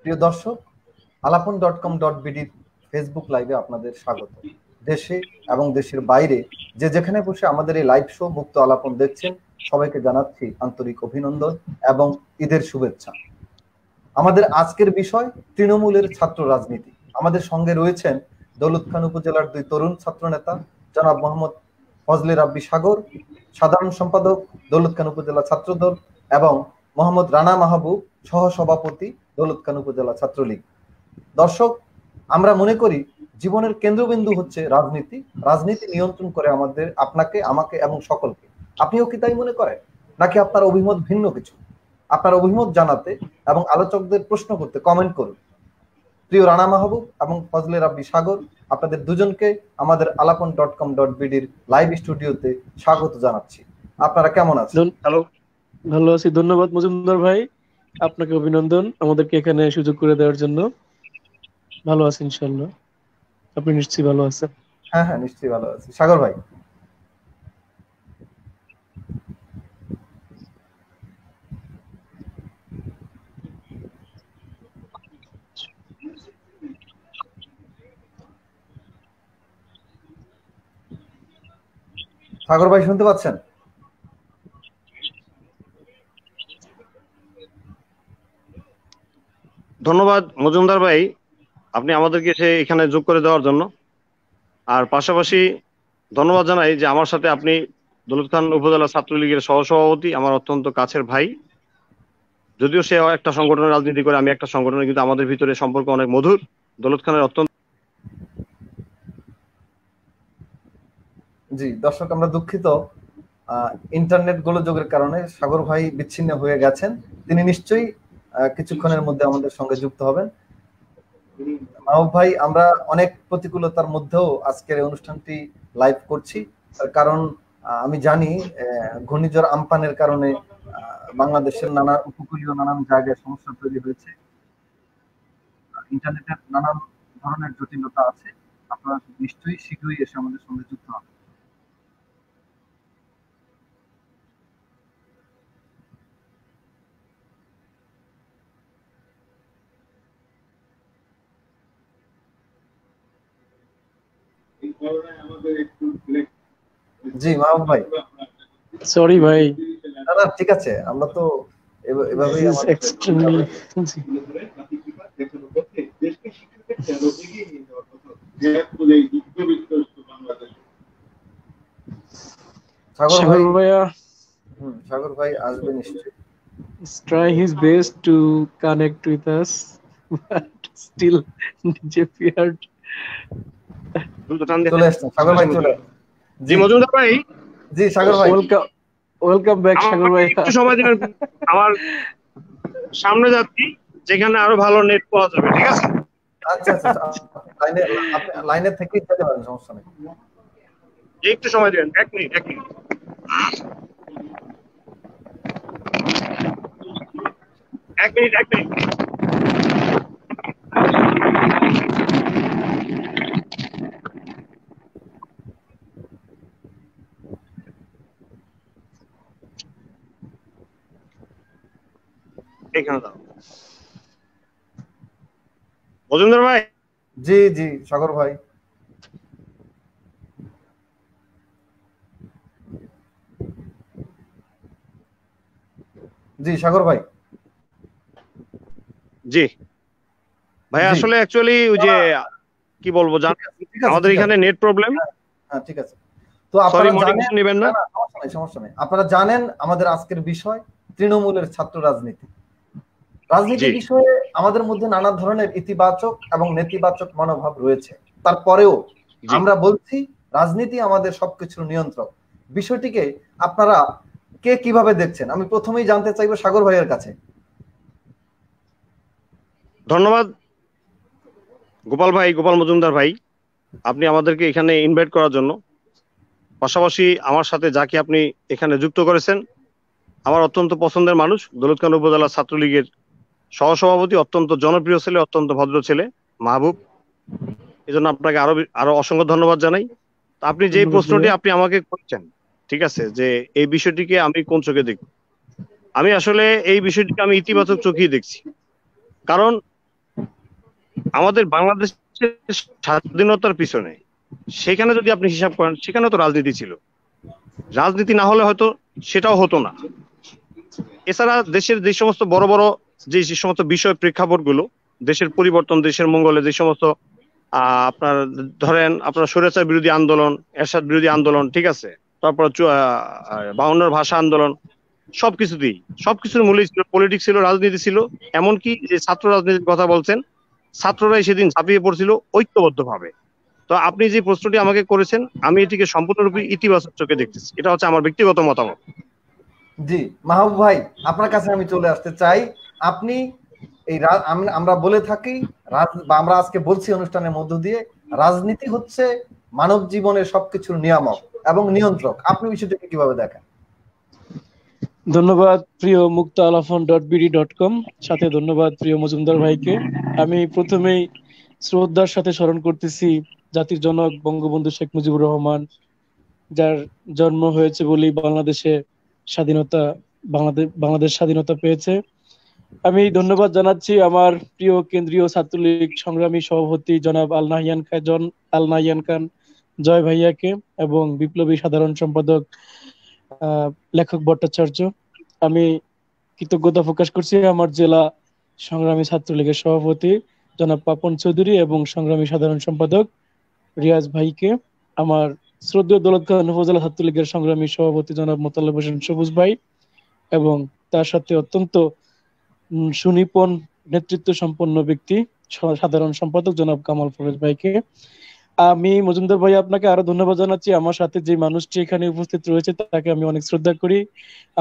প্রিয় দর্শক, আলাপন.com.bd ফেসবুক লাইভে আপনাদের স্বাগত। দেশে এবং দেশের বাইরে যে যেখানে বসে আমাদের এই লাইভ শো মুক্ত আলাপন দেখছেন, সবাইকে জানাচ্ছি আন্তরিক অভিনন্দন এবং ঈদের শুভেচ্ছা। আমাদের আজকের বিষয় তৃণমূলের ছাত্র রাজনীতি। আমাদের সঙ্গে রয়েছেন দৌলতখান উপজেলার দুই তরুণ ছাত্র নেতা, জনাব মোহাম্মদ ফজলে রাব্বি সাগর, সাধারণ সম্পাদক দৌলতখান উপজেলা ছাত্রদল, এবং মোহাম্মদ রানা মাহবুব, সহসভাপতি দৌলতখান উপজেলা ছাত্রলীগ। দর্শক, আমরা মনে করি জীবনের কেন্দ্রবিন্দু হচ্ছে রাজনীতি। রাজনীতি নিয়ন্ত্রণ করে আমাদের, আপনাকে, আমাকে এবং সকলকে। আপনিও কি তাই মনে করেন, নাকি আপনার অভিমত ভিন্ন কিছু? আপনার অভিমত জানাতে এবং আলোচকদের প্রশ্ন করতে কমেন্ট করুন। প্রিয় রানা মাহবুব এবং ফজলে রাব্বি সাগর, আপনাদের দুজনকে আমাদের আলাপন.com.bd লাইভ স্টুডিওতে স্বাগত জানাচ্ছি। আপনারা কেমন আছেন? হ্যালো, ভালো আছি, ধন্যবাদ মজুমদার ভাই, আপনাকে অভিনন্দন আমাদেরকে এখানে সুযোগ করে দেওয়ার জন্য। ভালো আছি ইনশাআল্লাহ, আপনি নিশ্চয়ই ভালো আছেন? হ্যাঁ হ্যাঁ, নিশ্চয়ই ভালো আছি। সাগর ভাই? সাগর ভাই শুনতে পাচ্ছেন? ধন্যবাদ মজুমদার ভাই, আপনি আমাদেরকে এখানে যোগ করে দেওয়ার জন্য। আর পাশাপাশি ধন্যবাদ জানাই যে আমার সাথে আপনি দৌলতখান উপজেলা ছাত্রলীগের সহসভাপতি, আমার অত্যন্ত কাছের ভাই। যদিও সে একটা সংগঠনের রাজনীতি করে, আমি একটা সংগঠনে, কিন্তু আমাদের ভিতরে সম্পর্ক অনেক মধুর। দৌলতখানের অত্যন্ত। জি দর্শক, আমরা দুঃখিত, ইন্টারনেট গোলযোগের কারণে সাগর ভাই বিচ্ছিন্ন হয়ে গেছেন। তিনি নিশ্চয়ই কিছুক্ষণের মধ্যে আমাদের সঙ্গে যুক্ত হবেন। মাহবুব ভাই, আমরা অনেক প্রতিকূলতার মধ্যেও আজকের এই অনুষ্ঠানটি লাইভ করছি, কারণ আমি জানি ঘূর্ণিঝড় আম্পানের কারণে বাংলাদেশের নানা উপকূলীয় নানান জায়গায় সমস্যা তৈরি হয়েছে, ইন্টারনেটের নানান ধরনের জটিলতা আছে। আপনারা নিশ্চয়ই শীঘ্রই এসে আমাদের সঙ্গে যুক্ত হবেন। জি মাহবুব ভাই। সরি ভাই। না না, ঠিক আছে, আমরা তো এভাবেই সাগর ভাই আসবে নিশ্চয়ই। Try his best to connect with us, but still disappeared. চলে আসছেন সাগর ভাই, চলে। জি মজুমদার ভাই। জি সাগর ভাই, ওয়েলকাম ব্যাক সাগর ভাই। একটু সময় দিবেন, আমার সামনে যাচ্ছি যেখানে আরো ভালো নেট পাওয়া যাবে, ঠিক আছে? আচ্ছা আচ্ছা, লাইনে থেকেই যেতে পারেন, সমস্যা নেই। একটু সময় দিবেন, 1 মিনিট 1 মিনিট। এক মিনিট এখানে দাও মজুমদার ভাই। জি জি সাগর ভাই। জি সাগর ভাই। জি ভাই, আসলে অ্যাকচুয়ালি ওই যে কি বলবো, আমাদের এখানে নেট প্রবলেম। হ্যাঁ ঠিক আছে। তো আপনারা জানেন, নেবেন না, সমস্যা নেই। আপনারা জানেন আমাদের আজকের বিষয় তৃণমূলের ছাত্র রাজনীতি। রাজনীতি বিষয়ে আমাদের মধ্যে নানা ধরনের ইতিবাচক এবং নেতিবাচক মনোভাব রয়েছে। তারপরেও আমরা বলছি রাজনীতি আমাদের সবকিছুর নিয়ন্ত্রক। বিষয়টিকে আপনারা কে কিভাবে দেখছেন, আমি প্রথমেই জানতে চাইবো সাগর ভাইয়ের কাছে। ধন্যবাদ গোপাল ভাই, গোপাল মজুমদার ভাই, আপনি আমাদেরকে এখানে ইনভাইট করার জন্য। পাশাপাশি আমার সাথে যাকে আপনি এখানে যুক্ত করেছেন, আমার অত্যন্ত পছন্দের মানুষ, দৌলতখান উপজেলা ছাত্রলীগের সহসভাপতি, অত্যন্ত জনপ্রিয় ছেলে, অত্যন্ত ভদ্র ছেলে মাহবুব। এই জন্য আপনাকে আরো অসংখ্য ধন্যবাদ জানাই। আপনি যে প্রশ্নটি আপনি আমাকে করছেন, ঠিক আছে, যে এই বিষয়টিকে আমি কোন চোখে দেখব, আমি আসলে এই বিষয়টিকে আমি ইতিবাচক চোখেই দেখছি। কারণ আমাদের বাংলাদেশের স্বাধীনতার পিছনে সেখানে যদি আপনি হিসাব করেন, সেখানে তো রাজনীতি ছিল। রাজনীতি না হলে হয়তো সেটাও হতো না। এছাড়া দেশের যে সমস্ত বড় বড় যে সমস্ত বিষয় প্রেক্ষাপট গুলো, দেশের পরিবর্তন, দেশের মঙ্গলে যে সমস্ত আপনার ধরেন আপনার স্বৈরাচার বিরোধী আন্দোলন, এরশাদ বিরোধী আন্দোলন, ঠিক আছে, তারপর 52 ভাষা আন্দোলন, সবকিছুর মূলে ছিল পলিটিক্স, ছিল রাজনীতি ছিল। এমনকি যে ছাত্র রাজনীতির কথা বলছেন, ছাত্ররাই সেদিন ঝাঁপিয়ে পড়ছিল ঐক্যবদ্ধ ভাবে। তো আপনি যে প্রশ্নটি আমাকে করেছেন, আমি এটিকে সম্পূর্ণরূপে ইতিবাচক চোখে দেখতেছি। এটা হচ্ছে আমার ব্যক্তিগত মতামত। জি মাহবুব ভাই, আপনার কাছে আমি চলে আসতে চাই। আপনি এই আমরা বলে থাকি বা আমরা আজকে বলছি অনুষ্ঠানের মধ্য দিয়ে, রাজনীতি হচ্ছে মানব জীবনের সবকিছুর নিয়ামক এবং নিয়ন্ত্রক। আপনি বিষয়টাকে কিভাবে দেখেন? ধন্যবাদ প্রিয় মুক্তআলাপন.bd.com, সাথে ধন্যবাদ প্রিয় মজুমদার ভাইকে। আমি প্রথমেই শ্রদ্ধার সাথে স্মরণ করতেছি জাতির জনক বঙ্গবন্ধু শেখ মুজিবুর রহমান, যার জন্ম হয়েছে বলেই বাংলাদেশে স্বাধীনতা বাংলাদেশ স্বাধীনতা পেয়েছে। আমি ধন্যবাদ জানাচ্ছি আমার প্রিয় কেন্দ্রীয় ছাত্রলীগ সংগ্রামী সভাপতি জনাব আল নাহিয়ান খান জয় ভাইয়াকে এবং বিপ্লবী সাধারণ সম্পাদক লেখক ভট্টাচার্য। আমি কৃতজ্ঞতা প্রকাশ করছি আমার জেলা সংগ্রামী ছাত্রলীগের সভাপতি জনাব পাপন চৌধুরী এবং সংগ্রামী সাধারণ সম্পাদক রিয়াজ ভাইকে, আমার শ্রদ্ধেয় দৌলতখান উপজেলা ছাত্রলীগের সংগ্রামী সভাপতি জনাব মোতালেব হোসেন সবুজ ভাই এবং তার সাথে অত্যন্ত সুনিপুণ নেতৃত্ব সম্পন্ন ব্যক্তি সাধারণ সম্পাদক জনাব কামাল ফরোজ ভাইকে। আমি মজুমদার ভাই আপনাকে আরো ধন্যবাদ জানাচ্ছি। আমার সাথে যে মানুষটি এখানে উপস্থিত রয়েছে তাকে আমি অনেক শ্রদ্ধা করি,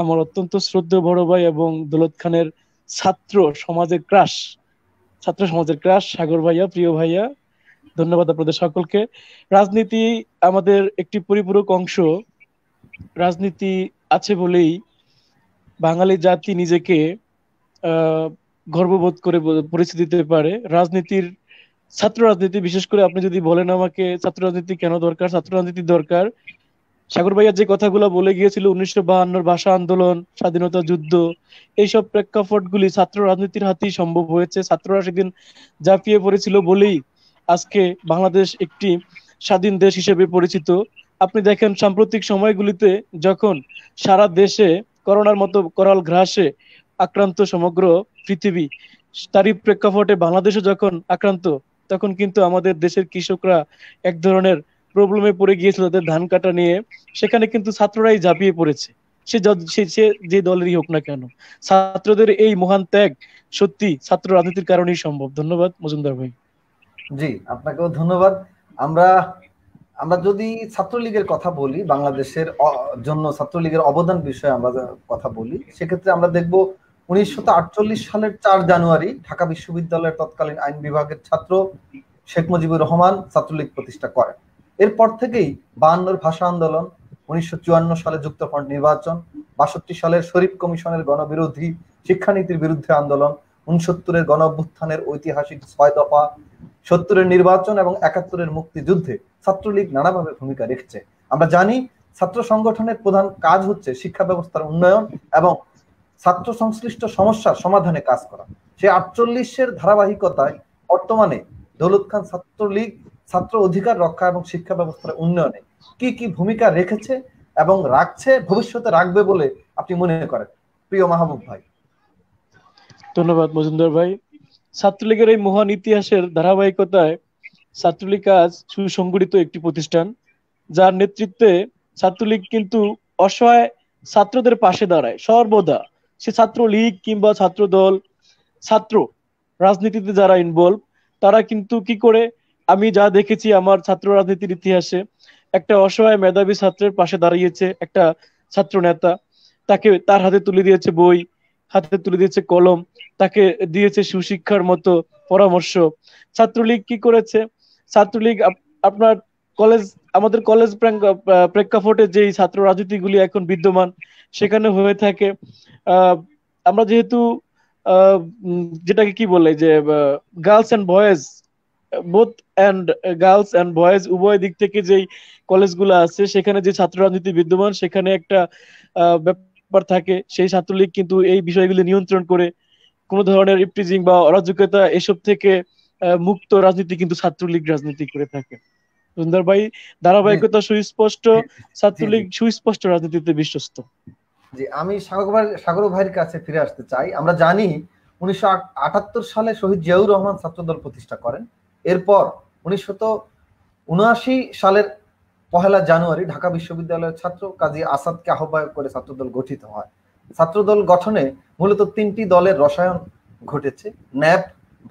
আমার অত্যন্ত শ্রদ্ধেয় বড় ভাই এবং দৌলত খানের ছাত্র সমাজের ক্রাশ সাগর ভাইয়া, প্রিয় ভাইয়া। ধন্যবাদ আপনাদের সকলকে। রাজনীতি আমাদের একটি পরিপূরক অংশ। রাজনীতি আছে বলেই বাঙালি জাতি নিজেকে গর্ববোধ করে পরিচয় দিতে পারে। ছাত্র রাজনীতি, বিশেষ করে আপনি যদি বলেন আমাকে ছাত্র রাজনীতি কেন দরকার, ছাত্র রাজনীতি দরকার। সাগর ভাইয়া যে কথাগুলো বলে গিয়েছিল 1952 ভাষা আন্দোলন, স্বাধীনতা যুদ্ধ, এইসব প্রেক্ষাপটগুলি ছাত্র রাজনীতির হাতেই সম্ভব হয়েছে। ছাত্ররা সেদিন ঝাঁপিয়ে পড়েছিল বলেই আজকে বাংলাদেশ একটি স্বাধীন দেশ হিসেবে পরিচিত। আপনি দেখেন সাম্প্রতিক সময়গুলিতে যখন সারা দেশে করোনার মতো করাল গ্রাসে আক্রান্ত সমগ্র পৃথিবী, তারই প্রেক্ষাপটে বাংলাদেশে যখন আক্রান্ত, তখন কিন্তু আমাদের দেশের কৃষকরা এক ধরনের প্রবলেমে পড়ে গিয়েছিল তাদের ধান কাটা নিয়ে। সেখানে কিন্তু ছাত্ররাই ঝাঁপিয়ে পড়েছে, সে যে দলেরই হোক না কেন। ছাত্রদের এই মহান ত্যাগ সত্যি ছাত্র রাজনীতির কারণেই সম্ভব। ধন্যবাদ মজুমদার ভাই। জি আপনাকেও ধন্যবাদ। আমরা আমরা যদি ছাত্রলীগের কথা বলি, বাংলাদেশের জন্য ছাত্রলীগের অবদান বিষয়ে আমরা কথা বলি, সেক্ষেত্রে আমরা দেখব 1948 সালের 4 জানুয়ারি ঢাকা বিশ্ববিদ্যালয়ের তৎকালীন আইন বিভাগের ছাত্র শেখ মুজিবুর রহমান ছাত্রলীগ প্রতিষ্ঠা করেন। এরপর থেকেই 52 ভাষা আন্দোলন, 1954 সালে যুক্তফ্রন্ট নির্বাচন, 62 সালের শরীফ কমিশনের গণবিরোধী শিক্ষানীতির বিরুদ্ধে আন্দোলন, 69-এর গণ অভ্যুত্থানের ঐতিহাসিক 6 দফা, 70-এর নির্বাচন এবং 71-এর মুক্তিযুদ্ধে ছাত্রলীগ নানাভাবে ভূমিকা রেখেছে। আমরা জানি ছাত্র সংগঠনের প্রধান কাজ হচ্ছে শিক্ষা ব্যবস্থার উন্নয়ন এবং ছাত্র সংশ্লিষ্ট সমস্যার সমাধানে কাজ করা। সেই 48-এর ধারাবাহিকতায় বর্তমানে দৌলত খান ছাত্রলীগ ছাত্র অধিকার রক্ষা এবং শিক্ষা ব্যবস্থার উন্নয়নে কি কি ভূমিকা রেখেছে এবং রাখছে, ভবিষ্যতে রাখবে বলে আপনি মনে করেন, প্রিয় মাহবুব ভাই? ধন্যবাদ মজুমদার ভাই। ছাত্রলীগের এই মহান ইতিহাসের ধারাবাহিকতায় ছাত্রলীগ আজ সুসংগঠিত একটি প্রতিষ্ঠান, যার নেতৃত্বে ছাত্রলীগ কিন্তু অসহায় ছাত্রদের পাশে দাঁড়ায় সর্বদা। সে ছাত্রলীগ কিংবা ছাত্র দল, ছাত্র রাজনীতিতে যারা ইনভলভ, তারা কিন্তু কি করে, আমি যা দেখেছি আমার ছাত্র রাজনীতির ইতিহাসে, একটা অসহায় মেধাবী ছাত্রের পাশে দাঁড়িয়েছে একটা ছাত্র নেতা, তার হাতে তুলে দিয়েছে বই, হাতে তুলে দিয়েছে কলম, তাকে দিয়েছে সুশিক্ষার মতো পরামর্শ। ছাত্রলীগ কি করেছে? ছাত্রলীগ আপনার আমাদের কলেজ প্রেক্ষাপটে যে ছাত্র রাজনীতিগুলি এখন বিদ্যমান সেখানে হয়ে থাকে। আমরা যেহেতু যেটাকে কি বলে যে girls and boys, both and girls and boys উভয় দিক থেকে যেই কলেজগুলো আছে, সেখানে যে ছাত্র রাজনীতি বিদ্যমান, সেখানে একটা ব্যাপার থাকে। সেই ছাত্রলীগ কিন্তু এই বিষয়গুলি নিয়ন্ত্রণ করে কোনো ধরনের ইপটিজিং বা অরাজকতা এসব থেকে মুক্ত রাজনীতি কিন্তু ছাত্রলীগ রাজনীতি করে থাকে। সুন্দর ভাই ধারাবাহিকতা সুস্পষ্ট, ছাত্রলীগ সুস্পষ্ট রাজনীতিতে বিশ্বস্ত। জি, আমি সাগর ভাইয়ের কাছে ফিরে আসতে চাই। আমরা জানি 1978 সালে শহীদ জিয়াউর রহমান ছাত্রদল প্রতিষ্ঠা করেন। এরপর 1979 সালের 1 জানুয়ারি ঢাকা বিশ্ববিদ্যালয়ের ছাত্র কাজী আসাদকে আহ্বায়ক করে ছাত্রদল গঠিত হয়। ছাত্রদল গঠনে মূলত 3টি দলের রসায়ন ঘটেছে: ন্যাপ,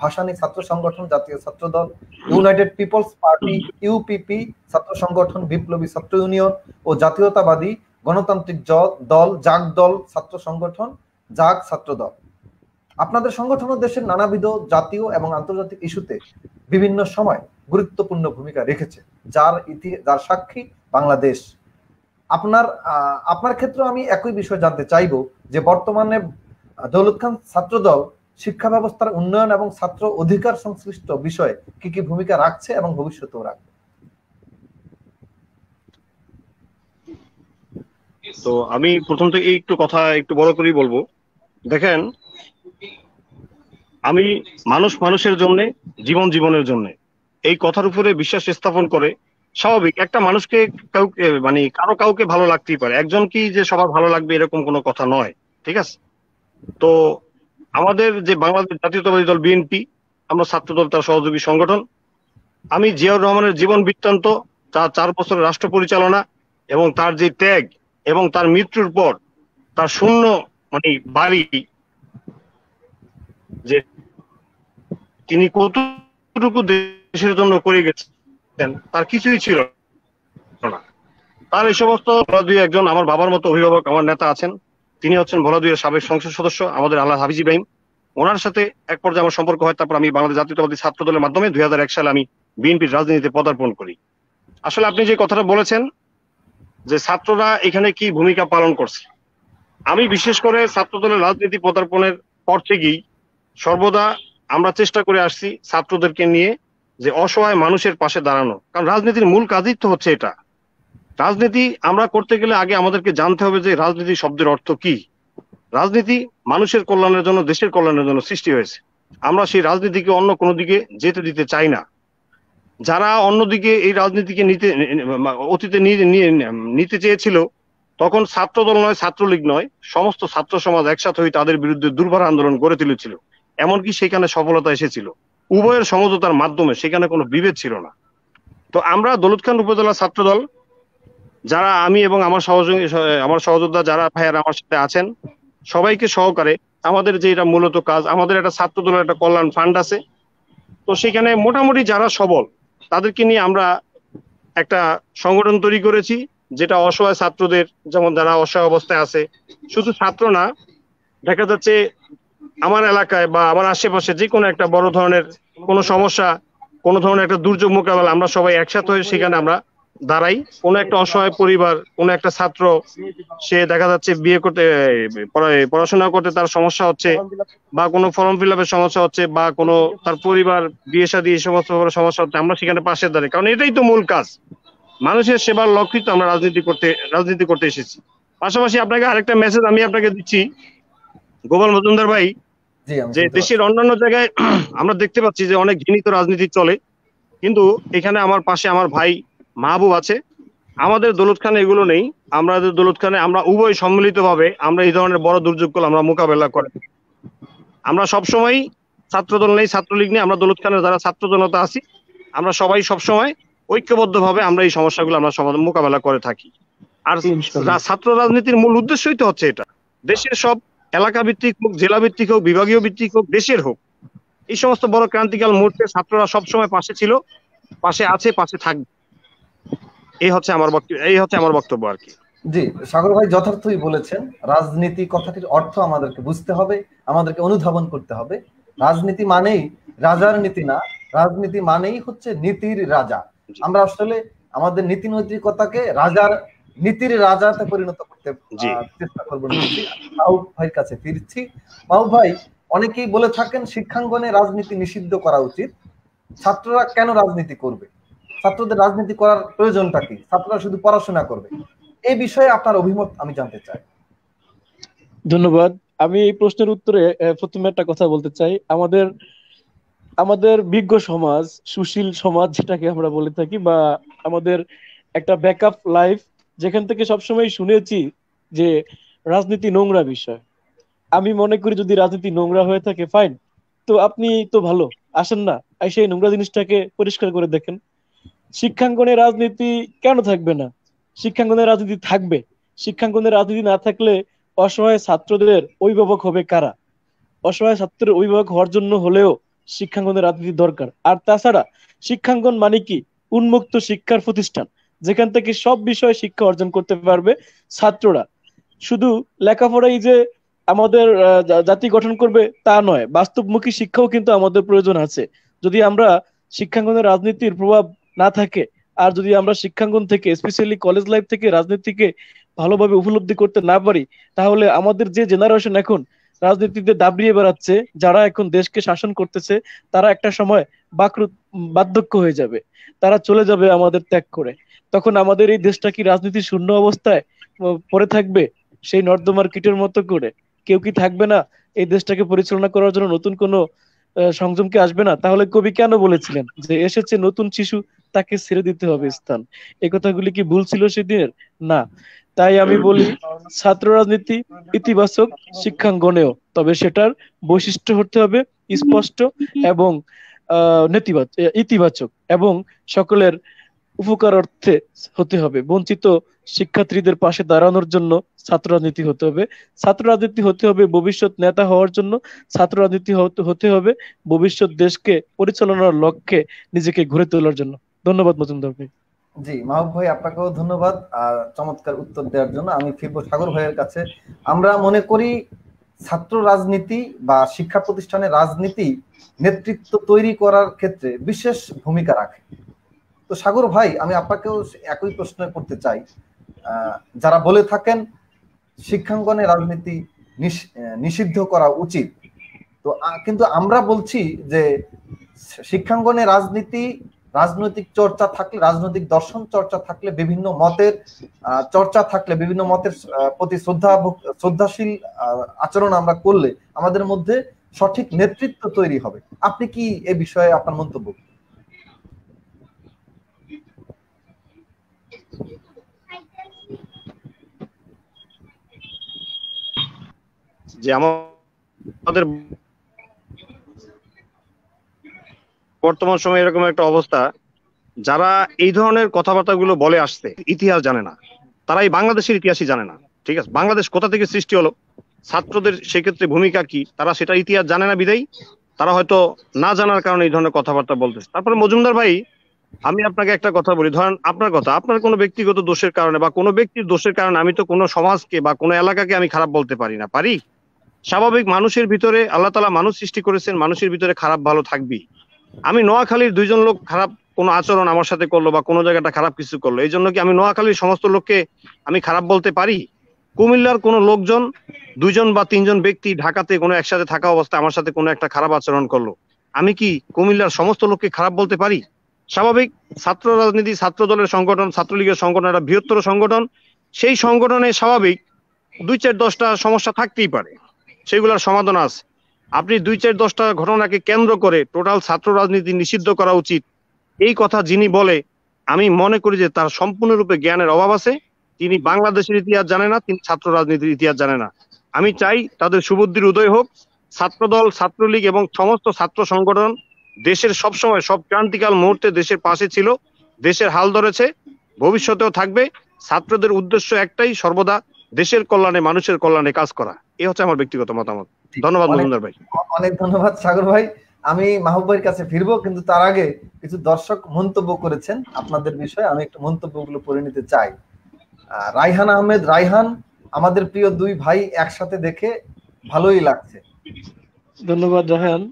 ভাসানী ছাত্র সংগঠন, জাতীয় ছাত্রদল, ইউনাইটেড পিপলস পার্টি ইউপিপি ছাত্র সংগঠন, বিপ্লবী ছাত্র ইউনিয়ন ও জাতীয়তাবাদী গণতান্ত্রিক দল জাগ দল ছাত্র সংগঠন, জাগ ছাত্রদল। আপনাদের সংগঠন দেশের নানাবিধ জাতীয় এবং আন্তর্জাতিক ইস্যুতে বিভিন্ন সময় গুরুত্বপূর্ণ ভূমিকা রেখেছে, যার সাক্ষী বাংলাদেশ। আপনার ক্ষেত্রে আমি একই বিষয় জানতে চাইব যে বর্তমানে দৌলত খান ছাত্রদল শিক্ষা ব্যবস্থার উন্নয়ন এবং ছাত্র অধিকার সংশ্লিষ্ট বিষয়ে কি কি ভূমিকা রাখছে এবং ভবিষ্যতেও রাখবে। তো আমি প্রথম থেকে একটু কথা একটু বড় করেই বলবো। দেখেন, আমি মানুষের জন্য, জীবনের জন্য, এই কথার উপরে বিশ্বাস স্থাপন করে। স্বাভাবিক, একটা মানুষকে কাউকে মানে কাউকে ভালো লাগতেই পারে, একজন কি যে সবার ভালো লাগবে এরকম কোনো কথা নয়, ঠিক আছে? তো আমাদের যে বাংলাদেশ জাতীয়তাবাদী দল বিএনপি, আমরা ছাত্রদল তার সহযোগী সংগঠন। আমি জিয়াউর রহমানের জীবন বৃত্তান্ত, তার 4 বছরের রাষ্ট্র পরিচালনা এবং তার যে ত্যাগ এবং তার মৃত্যুর পর তার শূন্য বাড়ি, যে তিনি কতটুকু দেশের জন্য করে গেছেন তার কিছুই ছিল না। তার এই সমস্ত ভোলাদুই একজন আমার বাবার মতো অভিভাবক, আমার নেতা আছেন, তিনি হচ্ছেন ভোলাদুইয়ের সাবেক সংসদ সদস্য আমাদের আল্লাহ হাফিজ ইব্রাহিম। ওনার সাথে এক পর্যায়ে আমার সম্পর্ক হয়। তারপর আমি বাংলাদেশ জাতীয়তাবাদী ছাত্র দলের মাধ্যমে 2001 সালে আমি বিএনপির রাজনীতিতে পদার্পণ করি। আসলে আপনি যে কথাটা বলেছেন যে ছাত্ররা এখানে কি ভূমিকা পালন করছে, আমি বিশেষ করে ছাত্র দলের রাজনীতি পদার্পণের পর থেকেই সর্বদা আমরা চেষ্টা করে আসছি ছাত্রদেরকে নিয়ে যে অসহায় মানুষের পাশে দাঁড়ানো। কারণ রাজনীতির মূল কাজই তো হচ্ছে এটা। রাজনীতি আমরা করতে গেলে আগে আমাদেরকে জানতে হবে যে রাজনীতি শব্দের অর্থ কি। রাজনীতি মানুষের কল্যাণের জন্য, দেশের কল্যাণের জন্য সৃষ্টি হয়েছে। আমরা সেই রাজনীতিকে অন্য কোনো দিকে যেতে দিতে চাই না। যারা অন্যদিকে এই রাজনীতিকে অতীতে নিতে চেয়েছিল, তখন ছাত্রদল নয়, ছাত্রলীগ নয়, সমস্ত ছাত্র সমাজ একসাথে হয়ে তাদের বিরুদ্ধে দুর্বার আন্দোলন গড়ে তুলেছিল। এমনকি সেখানে সফলতা এসেছিল উভয়ের সমঝোতার মাধ্যমে, সেখানে কোনো বিভেদ ছিল না। তো আমরা দৌলত খান উপজেলা ছাত্রদল, যারা আমি এবং আমার সহযোদ্ধা যারা ভাইয়ারা আমার সাথে আছেন, সবাইকে সহকারে আমাদের যে এটা মূলত কাজ, আমাদের একটা ছাত্র দলের একটা কল্যাণ ফান্ড আছে। তো সেখানে মোটামুটি যারা সবল তাদেরকে নিয়ে আমরা একটা সংগঠন তৈরি করেছি, যেটা অসহায় ছাত্রদের, যেমন যারা অসহায় অবস্থায় আছে, শুধু ছাত্র না, দেখা যাচ্ছে আমার এলাকায় বা আমার আশেপাশে যে কোনো একটা বড় ধরনের কোনো সমস্যা, কোনো ধরনের একটা দুর্যোগ মোকাবেলা, আমরা সবাই একসাথে হয়ে সেখানে আমরা দাঁড়াই। কোনো একটা অসহায় পরিবার, কোনো একটা ছাত্র, সে দেখা যাচ্ছে বিয়ে করতে, পড়াশোনা করতে তার সমস্যা হচ্ছে, বা কোনো ফর্ম ফিল আপের সমস্যা হচ্ছে, বা কোনো তার পরিবার বিয়ে শাদী এই সমস্ত সমস্যা হচ্ছে, আমরা সেখানে পাশে দাঁড়াই। কারণ এটাই তো মূল কাজ, মানুষের সেবার লক্ষ্যই তো আমরা রাজনীতি করতে এসেছি। পাশাপাশি আপনাকে আরেকটা মেসেজ আমি আপনাকে দিচ্ছি গোপাল মজুমদার ভাই, যে দেশের অন্যান্য জায়গায় আমরা দেখতে পাচ্ছি যে অনেক ঘৃণিত রাজনীতি চলে, কিন্তু এখানে আমার পাশে আমার ভাই মাহবুব আছে। আমাদের দৌলত খানে এগুলো নেই। আমাদের দৌলত খানে আমরা উভয় সম্মিলিত ভাবে আমরা এই ধরনের বড় দুর্যোগগুলো আমরা মোকাবেলা করি। আমরা সবসময় ছাত্রদল নেই, ছাত্রলীগ নেই, আমরা দৌলত খানের যারা ছাত্র জনতা আছি, আমরা সবাই সবসময় ঐক্যবদ্ধ ভাবে আমরা এই সমস্যাগুলো আমরা মোকাবেলা করে থাকি। আর ছাত্র রাজনীতির মূল উদ্দেশ্যই তো হচ্ছে এটা, দেশের সব এলাকা ভিত্তিক হোক, জেলা ভিত্তিক হোক, বিভাগীয় ভিত্তিক হোক, দেশের হোক, এই সমস্ত বড় ক্রান্তিকাল মুহূর্তে ছাত্ররা সবসময় পাশে ছিল, পাশে আছে, পাশে থাকবে। এই হচ্ছে আমার বক্তব্য আর কি। জি, সাগর ভাই যথার্থই বলেছেন। রাজনীতি কথাটির অর্থ আমাদেরকে বুঝতে হবে, আমাদেরকে অনুধাবন করতে হবে। রাজনীতি মানেই রাজার নীতি না, রাজনীতি মানেই হচ্ছে নীতির রাজা। আমরা আসলে আমাদের নীতি নৈতিকতাকে নীতির রাজাতে পরিণত করতে চেষ্টা করবো। মাহবুব ভাইয়ের কাছে ফিরছি। মাহবুব ভাই, অনেকেই বলে থাকেন শিক্ষাঙ্গনে রাজনীতি নিষিদ্ধ করা উচিত। ছাত্ররা কেন রাজনীতি করবে? ছাত্রদের রাজনীতি করার প্রয়োজনটা কি? ছাত্ররা শুধু পড়াশোনা করবে? এই বিষয়ে আপনার অভিমত আমি জানতে চাই। ধন্যবাদ। আমি এই প্রশ্নের উত্তরে প্রথমে একটা কথা বলতে চাই। আমাদের আমাদের বিজ্ঞ সমাজ, সুশীল সমাজ যেটাকে আমরা বলে থাকি, বা আমাদের একটা ব্যাকআপ লাইফ, যেখান থেকে সবসময় শুনেছি যে রাজনীতি নোংরা বিষয়। আমি মনে করি যদি রাজনীতি নোংরা হয়ে থাকে, ফাইন, তো আপনি তো ভালো, আসেন না, সেই নোংরা জিনিসটাকে পরিষ্কার করে দেখেন। শিক্ষাঙ্গনে রাজনীতি কেন থাকবে না? শিক্ষাঙ্গনে রাজনীতি থাকবে। শিক্ষাঙ্গনে রাজনীতি না থাকলে অসহায় ছাত্রদের অভিভাবক হবে কারা? অসহায় ছাত্রের অভিভাবক হওয়ার জন্য হলেও শিক্ষাঙ্গনের রাজনীতি দরকার। আর তাছাড়া শিক্ষাঙ্গন মানে কি? উন্মুক্ত শিক্ষার প্রতিষ্ঠান, যেখান থেকে সব বিষয়ে শিক্ষা অর্জন করতে পারবে ছাত্ররা। শুধু লেখাপড়াই যে আমাদের জাতি গঠন করবে তা নয়, বাস্তবমুখী শিক্ষাও কিন্তু আমাদের প্রয়োজন আছে। যদি আমরা শিক্ষাঙ্গনের রাজনীতির প্রভাব না থাকে, আর যদি আমরা শিক্ষাঙ্গন থেকে, স্পেশালি কলেজ লাইফ থেকে রাজনীতিকে ভালোভাবে উপলব্ধি করতে না পারি, তাহলে আমাদের যে জেনারেশন এখন রাজনীতিতে দাবড়িয়ে বেড়াচ্ছে, যারা এখন দেশকে শাসন করতেছে, তারা একটা সময় বার্ধক্য হয়ে যাবে, তারা চলে যাবে আমাদের ত্যাগ করে। তখন আমাদের এই দেশটা কি রাজনীতি শূন্য অবস্থায় পড়ে থাকবে, সেই নর্দমার কীটের মতো করে? কেউ কি থাকবে না এই দেশটাকে পরিচালনা করার জন্য? নতুন কোনো সংযম কি আসবে না? তাহলে কবি কেন বলেছিলেন যে এসেছে নতুন শিশু, তাকে ছেড়ে দিতে হবে স্থান? এই কথাগুলি কি ভুল ছিল সেদিনের? না। তাই আমি বলি, ছাত্র রাজনীতি ইতিবাচক শিক্ষাঙ্গনেও, তবে সেটার বৈশিষ্ট্য হতে হবে স্পষ্ট এবং ইতিবাচক, এবং সকলের উপকার অর্থে হতে হবে। বঞ্চিত শিক্ষার্থীদের পাশে দাঁড়ানোর জন্য ছাত্র রাজনীতি হতে হবে। ছাত্র রাজনীতি হতে হবে ভবিষ্যৎ নেতা হওয়ার জন্য। ছাত্র রাজনীতি হতে হবে ভবিষ্যৎ দেশকে পরিচালনার লক্ষ্যে নিজেকে গড়ে তোলার জন্য। ধন্যবাদ মজুমদার ভাই। জি মাহবুব ভাই, আপনাকেও ধন্যবাদ চমৎকার উত্তর দেওয়ার জন্য। আমি ফিরবো সাগর ভাইয়ের কাছে। আমরা মনে করি ছাত্র রাজনীতি বা শিক্ষা প্রতিষ্ঠানের রাজনীতি নেতৃত্ব তৈরি করার ক্ষেত্রে বিশেষ ভূমিকা রাখে। তো সাগর ভাই, আমি আপনাকেও একই প্রশ্ন করতে চাই। যারা বলে থাকেন শিক্ষাঙ্গনে রাজনীতি নিষিদ্ধ করা উচিত, তো কিন্তু আমরা বলছি যে শিক্ষাঙ্গনে রাজনৈতিক চর্চা থাকলে, রাজনৈতিক দর্শন চর্চা থাকলে, বিভিন্ন মতের চর্চা থাকলে, বিভিন্ন মতের প্রতি শ্রদ্ধাশীল আচরণ আমরা করলে আমাদের মধ্যে সঠিক নেতৃত্ব তৈরি হবে। আপনি কি এ বিষয়ে আপনার মন্তব্য? যে আমাদের বর্তমান সময়ে এরকম একটা অবস্থা, যারা এই ধরনের কথাবার্তাগুলো বলে আসছে ইতিহাস জানে না, তারা এই বাংলাদেশের ইতিহাসই জানে না। ঠিক আছে, বাংলাদেশ কোথা থেকে সৃষ্টি হলো, ছাত্রদের সেক্ষেত্রে ভূমিকা কি, তারা সেটা ইতিহাস জানে না বিদায়ী তারা হয়তো না জানার কারণে এই ধরনের কথাবার্তা বলতেছে। তারপরে মজুমদার ভাই, আমি আপনাকে একটা কথা বলি, ধরেন আপনার কথা, আপনার কোনো ব্যক্তিগত দোষের কারণে বা কোনো ব্যক্তির দোষের কারণে আমি তো কোনো সমাজকে বা কোনো এলাকাকে আমি খারাপ বলতে পারি না। পারি? স্বাভাবিক, মানুষের ভিতরে আল্লাহ তাআলা মানুষ সৃষ্টি করেছেন, মানুষের ভিতরে খারাপ ভালো থাকবেই। আমি নোয়াখালীর দুইজন লোক খারাপ কোনো আচরণ আমার সাথে করলো বা কোনো জায়গাটা খারাপ কিছু করলো, এই জন্য কি আমি নোয়াখালীর সমস্ত লোককে আমি খারাপ বলতে পারি? কুমিল্লার কোনো লোকজন, দুইজন বা তিনজন ব্যক্তি ঢাকাতে কোনো একসাথে থাকা অবস্থায় আমার সাথে কোনো একটা খারাপ আচরণ করলো, আমি কি কুমিল্লার সমস্ত লোককে খারাপ বলতে পারি? স্বাভাবিক, ছাত্র রাজনীতি, ছাত্র দলের সংগঠন, ছাত্রলীগের সংগঠন একটা বৃহত্তর সংগঠন, সেই সংগঠনে স্বাভাবিক 2-4-10টা সমস্যা থাকতেই পারে, সেগুলোর সমাধান আছে। আপনি 2-4-10টা ঘটনাকে কেন্দ্র করে টোটাল ছাত্র রাজনীতি নিষিদ্ধ করা উচিত, এই কথা যিনি বলে, আমি মনে করি যে তার সম্পূর্ণরূপে জ্ঞানের অভাব আছে। তিনি বাংলাদেশের ইতিহাস জানে না, তিনি ছাত্র রাজনীতির ইতিহাস জানে না। আমি চাই তাদের সুবুদ্ধির উদয় হোক। ছাত্রদল, ছাত্রলীগ এবং সমস্ত ছাত্র সংগঠন দেশের সবসময় সব ক্রান্তিকাল মুহূর্তে দেশের পাশে ছিল, দেশের হাল ধরেছে, ভবিষ্যতেও থাকবে। ছাত্রদের উদ্দেশ্য একটাই, সর্বদা দেশের কল্যাণে, মানুষের কল্যাণে কাজ করা। এই হচ্ছে আমার ব্যক্তিগত মতামত। ধন্যবাদ মজুমদার ভাই। অনেক ধন্যবাদ সাগর ভাই। আমি মাহবুব ভাইয়ের কাছে ফিরবো, কিন্তু তার আগে কিছু দর্শক মন্তব্য করেছেন আপনাদের বিষয়ে, আমি একটু মন্তব্যগুলো পড়ে নিতে চাই। রায়হান আহমেদ রায়হান, আমাদের প্রিয় দুই ভাই একসাথে দেখে ভালোই লাগছে। ধন্যবাদ রায়হান।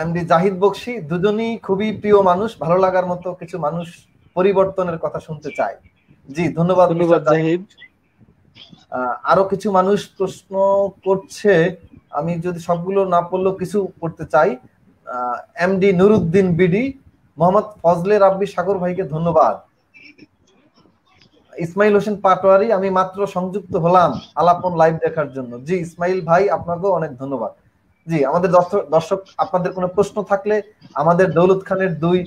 এমডি জাহিদ বকশী, দুজনই খুবই প্রিয় মানুষ, ভালো লাগার মতো কিছু মানুষ পরিবর্তনের কথা শুনতে চায়। জি ধন্যবাদ জাহিদ। আরো কিছু মানুষ প্রশ্ন করছে, আমি যদি সবগুলো না পড়লেও কিছু করতে চাই। এমডি নুরুদ্দিন বিডি, মোহাম্মদ ফজলে রাব্বি সাগর ভাইকে ধন্যবাদ। ইসমাইল হোসেন পাটোয়ারি, আমি মাত্র সংযুক্ত হলাম আলাপন লাইভ দেখার জন্য। জি ইসমাইল ভাই, আপনাকেও অনেক ধন্যবাদ। জি, আমাদের দর্শক আপনাদের কোনো প্রশ্ন থাকলে আমাদের দৌলত খানের দুই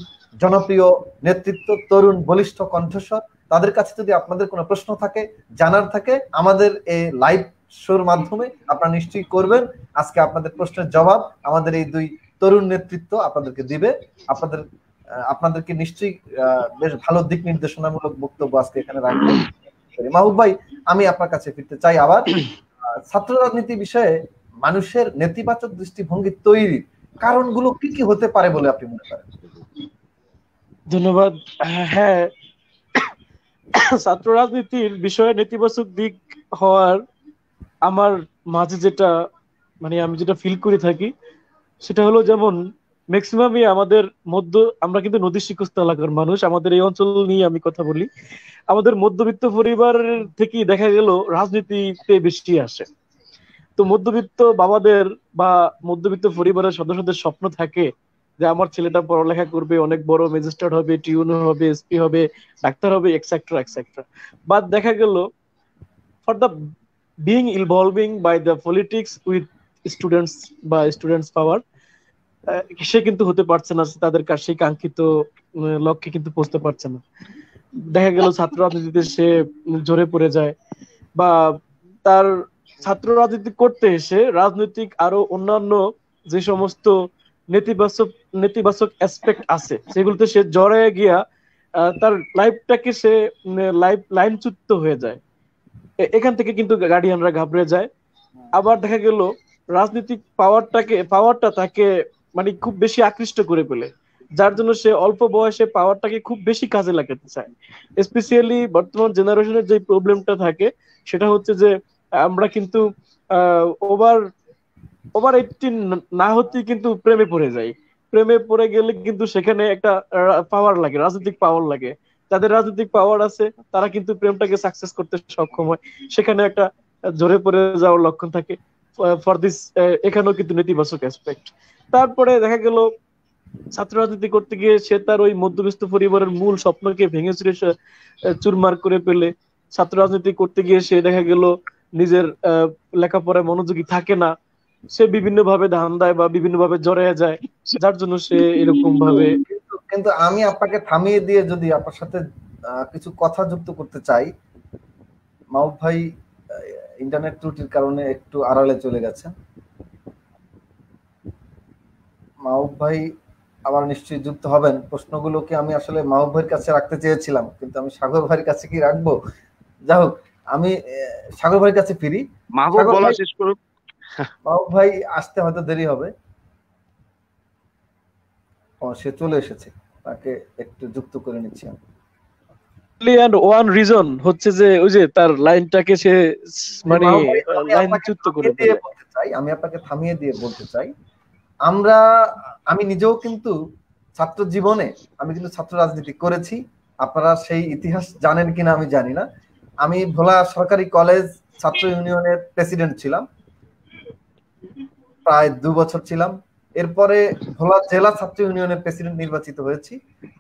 জনপ্রিয় নেতৃত্ব, তরুণ বলিষ্ঠ কণ্ঠস্বর, তাদের কাছে যদি আপনাদের কোনো প্রশ্ন থাকে, জানার থাকে, আমাদের এই লাইভ শোর মাধ্যমে আপনারা নিশ্চয়ই করবেন। আজকে আপনাদের প্রশ্নের জবাব আমাদের এই দুই তরুণ নেতৃত্ব আপনাদেরকে দিবে। আপনাদেরকে নিশ্চয়ই বেশ ভালো দিক নির্দেশনামূলক বক্তব্য আজকে এখানে রাখবেন। মাহবুব ভাই, আমি আপনার কাছে ফিরতে চাই আবার। ছাত্র রাজনীতি বিষয়ে মানুষের নেতিবাচক দৃষ্টিভঙ্গি তৈরির কারণগুলো কি কি হতে পারে বলে আপনি মনে করেন? ধন্যবাদ। হ্যাঁ, ছাত্র রাজনীতির বিষয়ে নেতিবাচক দিক হওয়ার আমার মাঝে যেটা মানে আমি যেটা ফিল করে থাকি সেটা হলো, যেমন ম্যাক্সিমামই আমাদের আমরা কিন্তু নদী শিখস্ত এলাকার মানুষ, আমাদের এই অঞ্চল নিয়ে আমি কথা বলি। আমাদের মধ্যবিত্ত পরিবারের থেকেই দেখা গেল রাজনীতিতে বেশি আসে। তো মধ্যবিত্ত বাবাদের বা মধ্যবিত্ত পরিবারের সদস্যদের স্বপ্ন থাকে যে আমার ছেলেটা পড়ালেখা করবে, অনেক বড় ম্যাজিস্ট্রেট হবে, টিউনো হবে, এসপি হবে, ডাক্তার হবে, এক্সেট্রা এক্সেট্রা। বাট দেখা গেল for the being involving by the politics with students বা স্টুডেন্টস পাওয়ার, সে কিন্তু হতে পারছে না, তাদের কাছে সেই কাঙ্ক্ষিত লক্ষ্যে কিন্তু পৌঁছতে পারছে না। দেখা গেল ছাত্র রাজনীতিতে সে ঝরে পড়ে যায়, বা তার ছাত্র রাজনীতি করতে এসে রাজনৈতিক আরো অন্যান্য যে সমস্ত নেতিবাচক অ্যাসপেক্ট আছে সেগুলোতে সে জড়ায় গিয়া তার লাইফটাকে সে লাইনচ্যুত হয়ে যায়। এখান থেকে কিন্তু গার্ডিয়ানরা ঘাবড়ে যায়। আবার দেখা গেল রাজনৈতিক পাওয়ারটা তাকে মানে খুব বেশি আকৃষ্ট করে ফেলে, যার জন্য সে অল্প বয়সে পাওয়ারটাকে খুব বেশি কাজে লাগাতে চায়। স্পেশালি বর্তমান জেনারেশনের যে প্রবলেমটা থাকে সেটা হচ্ছে যে আমরা কিন্তু ওভার 18 না হতেই কিন্তু প্রেমে পড়ে যাই। প্রেমে পড়ে গেলে কিন্তু সেখানে একটা পাওয়ার লাগে, রাজনৈতিক পাওয়ার লাগে। যাদের রাজনৈতিক পাওয়ার আছে তারা কিন্তু প্রেমটাকে সাকসেস করতে সক্ষম হয়, সেখানে একটা ঝরে পড়ে যাওয়ার লক্ষণ থাকে। ফর দিস এখানেও কিন্তু নেতিবাচক অ্যাসপেক্ট। তারপরে দেখা গেল ছাত্র রাজনীতি করতে গিয়ে সে তার ওই মধ্যবিত্ত পরিবারের মূল স্বপ্নকে ভেঙে চুরে চুরমার করে ফেলে। ছাত্র রাজনীতি করতে গিয়ে সে দেখা গেল নিজের লেখাপড়ায় মনোযোগী থাকে না, সে বিভিন্ন ভাবে ধান্দায় বা বিভিন্ন ভাবে জড়ায় যায়, যার জন্য সে এরকম ভাবে। কিন্তু আমি আপনাকে থামিয়ে দিয়ে যদি আপনার সাথে কিছু কথা যুক্ত করতে চাই, মাহবুব ভাই ইন্টারনেট ত্রুটির কারণে একটু আড়ালে চলে গেছেন। মাহবুব ভাই আবার নিশ্চয়ই যুক্ত হবেন। প্রশ্নগুলোকে আমি আসলে মাহবুব ভাইয়ের কাছে রাখতে চেয়েছিলাম, কিন্তু আমি সাগর ভাইয়ের কাছে কি রাখবো? যাই হোক, আমি সাগর ভাইয়ের কাছে ফিরি। মাহবুব বলা শেষ করুন। মাহবুব ভাই আসতে হয়তো দেরি হবে। সে চলে এসেছে, তাকে একটু যুক্ত করে নিচ্ছি আমি। ওয়ান রিজন হচ্ছে যে ওই যে তার লাইনটাকে সে মানে লাইনচ্যুত করে ফেলে। আমি আপনাকে থামিয়ে দিয়ে বলতে চাই, আমি নিজেও কিন্তু ছাত্র জীবনে আমি কিন্তু ছাত্র রাজনীতি করেছি। আপনারা সেই ইতিহাস জানেন কিনা আমি জানি না। আমি ভোলা সরকারি কলেজ ছাত্র ইউনিয়নের প্রেসিডেন্ট ছিলাম, প্রায় 2 বছর ছিলাম। এরপরে ভোলা জেলা ছাত্র ইউনিয়নের প্রেসিডেন্ট নির্বাচিত হয়েছি।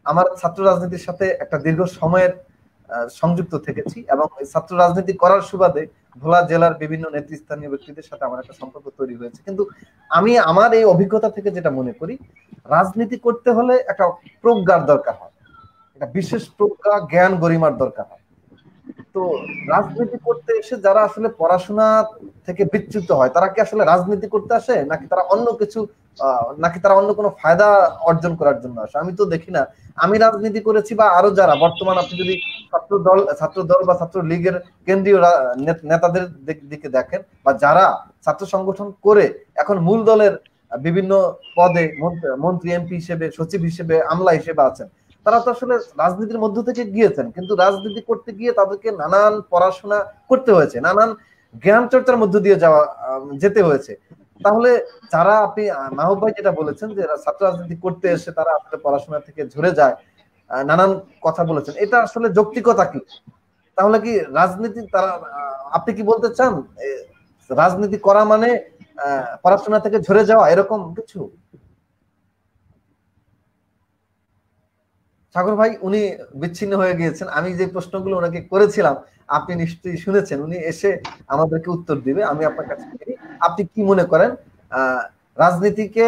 আমার ছাত্র রাজনীতির সাথে একটা দীর্ঘ সময়ের সংযুক্ত থেকেছি, এবং ছাত্র রাজনীতি করার সুবাদে ভোলা জেলার বিভিন্ন নেতৃস্থানীয় ব্যক্তিদের সাথে আমার একটা সম্পর্ক তৈরি হয়েছে। কিন্তু আমি আমার এই অভিজ্ঞতা থেকে যেটা মনে করি, রাজনীতি করতে হলে একটা প্রজ্ঞার দরকার হয়, একটা বিশেষ প্রজ্ঞা, জ্ঞান, গরিমার দরকার হয়। তো রাজনীতি করতে এসে যারা আসলে পড়াশোনা থেকে বিচ্যুত হয়, তারা কি আসলে রাজনীতি করতে আসে, নাকি তারা অন্য কোনো ফায়দা অর্জন করার জন্য আসে? আমি তো দেখি না। আমি রাজনীতি করেছি, বা আরো যারা বর্তমান, আপনি যদি ছাত্র দল বা ছাত্র লীগের কেন্দ্রীয় নেতাদের দিকে দেখেন, বা যারা ছাত্র সংগঠন করে এখন মূল দলের বিভিন্ন পদে মন্ত্রী, এমপি হিসেবে, সচিব হিসেবে, আমলা হিসেবে আছেন, তারা তো আসলে রাজনীতির মধ্য থেকে গিয়েছেন, কিন্তু রাজনীতি করতে গিয়ে তাদেরকে নানান পড়াশোনা করতে হয়েছে, নানান জ্ঞান চর্চার মধ্য দিয়ে যেতে হয়েছে। তাহলে যারা, আপনি মাহবুব ভাই যেটা বলেছেন যে ছাত্র রাজনীতি করতে এসে তারা আসলে পড়াশোনা থেকে ঝরে যায়, নানান কথা বলেছেন, এটা আসলে যৌক্তিকতা কি? তাহলে কি রাজনীতি আপনি কি বলতে চান রাজনীতি করা মানে পড়াশোনা থেকে ঝরে যাওয়া, এরকম কিছু? সাগর ভাই উনি বিচ্ছিন্ন হয়ে গিয়েছেন। আমি যে প্রশ্নগুলো ওনাকে করেছিলাম আপনি নিশ্চয়ই শুনেছেন, উনি এসে আমাদেরকে উত্তর দিবে। আমি আপনার কাছে আপনি কি মনে করেন রাজনীতিকে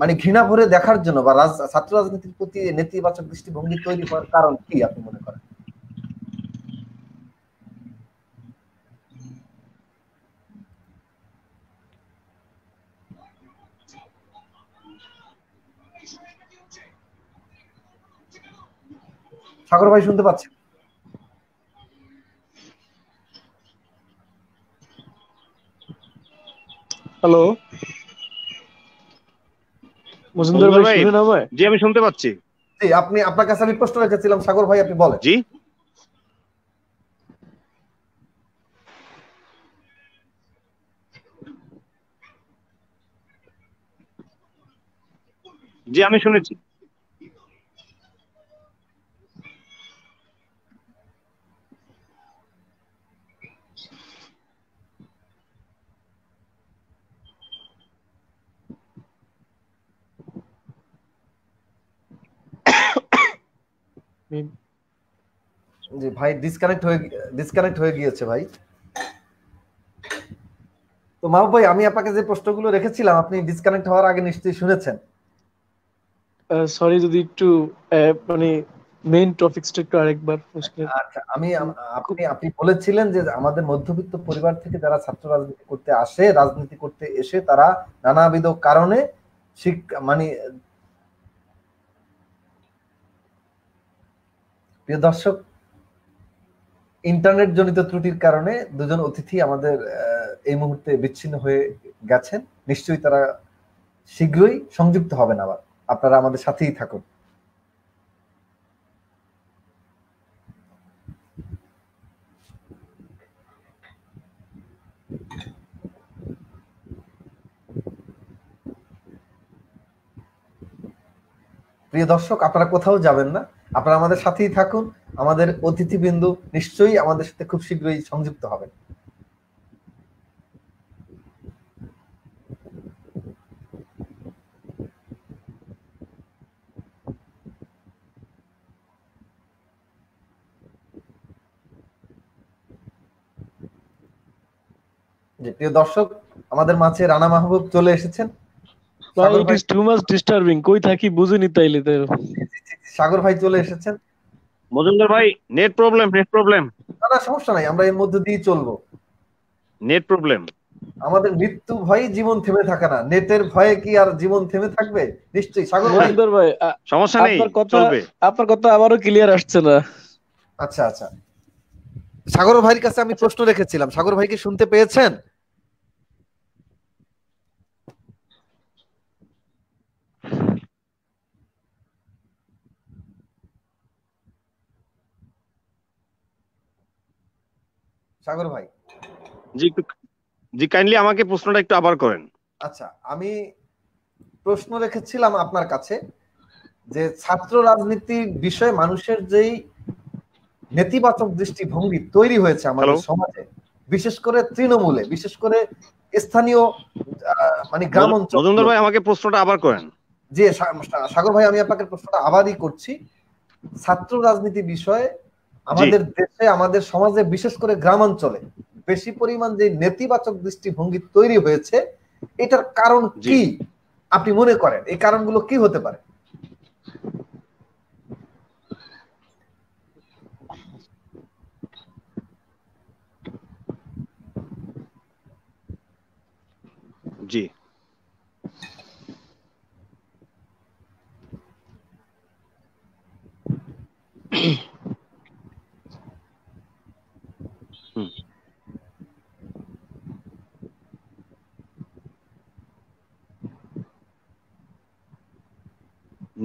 মানে ঘৃণা ভরে দেখার জন্য বা ছাত্র রাজনীতির প্রতি নেতিবাচক দৃষ্টিভঙ্গি তৈরি হওয়ার কারণ কি আপনি মনে করেন? সাগর ভাই শুনতে পাচ্ছেন? হ্যালো মজুমদার ভাই, শুনেন আমায়? জি আমি শুনতে পাচ্ছি। জি, আপনার কাছে আমি প্রশ্ন রেখেছিলাম, সাগর ভাই আপনি বলেন। জি জি আমি শুনেছি। জি ভাই ডিসকানেক্ট হয়ে গিয়েছে ভাই। তো মাহবুব ভাই, আমি আপনাকে যে প্রশ্নগুলো রেখেছিলাম আপনি ডিসকানেক্ট হওয়ার আগে নিশ্চয়ই শুনেছেন। সরি, যদি একটু মানে মেইন টপিকসটা একটু আরেকবার প্রশ্নের। আচ্ছা, আপনি বলেছিলেন যে আমাদের মধ্যবিত্ত পরিবার থেকে যারা ছাত্র রাজনীতি করতে এসে তারা নানাবিধ কারণে মানে প্রিয় দর্শক, ইন্টারনেট জনিত ত্রুটির কারণে দুজন অতিথি আমাদের এই মুহূর্তে বিচ্ছিন্ন হয়ে গেছেন। নিশ্চয়ই তারা শীঘ্রই সংযুক্ত হবেন আবার। আপনারা আমাদের সাথেই থাকুন। প্রিয় দর্শক, আপনারা কোথাও যাবেন না, আপনারা আমাদের সাথেই থাকুন। আমাদের অতিথিবৃন্দ নিশ্চয়ই আমাদের সাথে খুব শীঘ্রই সংযুক্ত হবেন। যে প্রিয় দর্শক, আমাদের মাঝে রানা মাহবুব চলে এসেছেন। ভাই, it is too much disturbing. কই থাকি বুঝিনি তাইলে তো। সাগর ভাই চলে এসেছেন। মজুমদার ভাই, নেট প্রবলেম। না সমস্যা নাই, আমরা এর মধ্যে দিয়ে চলবো। Net problem. আমাদের মৃত্যু ভয়ে জীবন থেমে থাকে না, নেটের ভয়ে কি আর জীবন থেমে থাকবে? নিশ্চয়ই। সাগর ভাই, সমস্যা নেই, চলবে। আপনার কথা আবারও ক্লিয়ার আসছে না। আচ্ছা, সাগর ভাইয়ের কাছে আমি প্রশ্ন রেখেছিলাম, সাগর ভাই কি শুনতে পেয়েছেন? সাগর ভাই, জি কাইন্ডলি আমাকে প্রশ্নটা একটু আবার করেন। আচ্ছা, আমি প্রশ্ন রেখেছিলাম আপনার কাছে যে ছাত্র রাজনীতির বিষয়ে মানুষের যেই নেতিবাচক দৃষ্টিভঙ্গি তৈরি হয়েছে আমাদের সমাজে, বিশেষ করে তৃণমূলে, বিশেষ করে স্থানীয় মানে গ্রাম অঞ্চল। মজুমদার ভাই, আমাকে প্রশ্নটা আবার করেন। জি সাগর ভাই, আমি আপনাকে প্রশ্নটা আবারই করছি। ছাত্র রাজনীতি বিষয়ে আমাদের দেশে, আমাদের সমাজে, বিশেষ করে গ্রামাঞ্চলে বেশি পরিমাণ যে নেতিবাচক দৃষ্টিভঙ্গি তৈরি হয়েছে, এটার কারণ কি আপনি মনে করেন? এই কারণগুলো কি হতে পারে? জি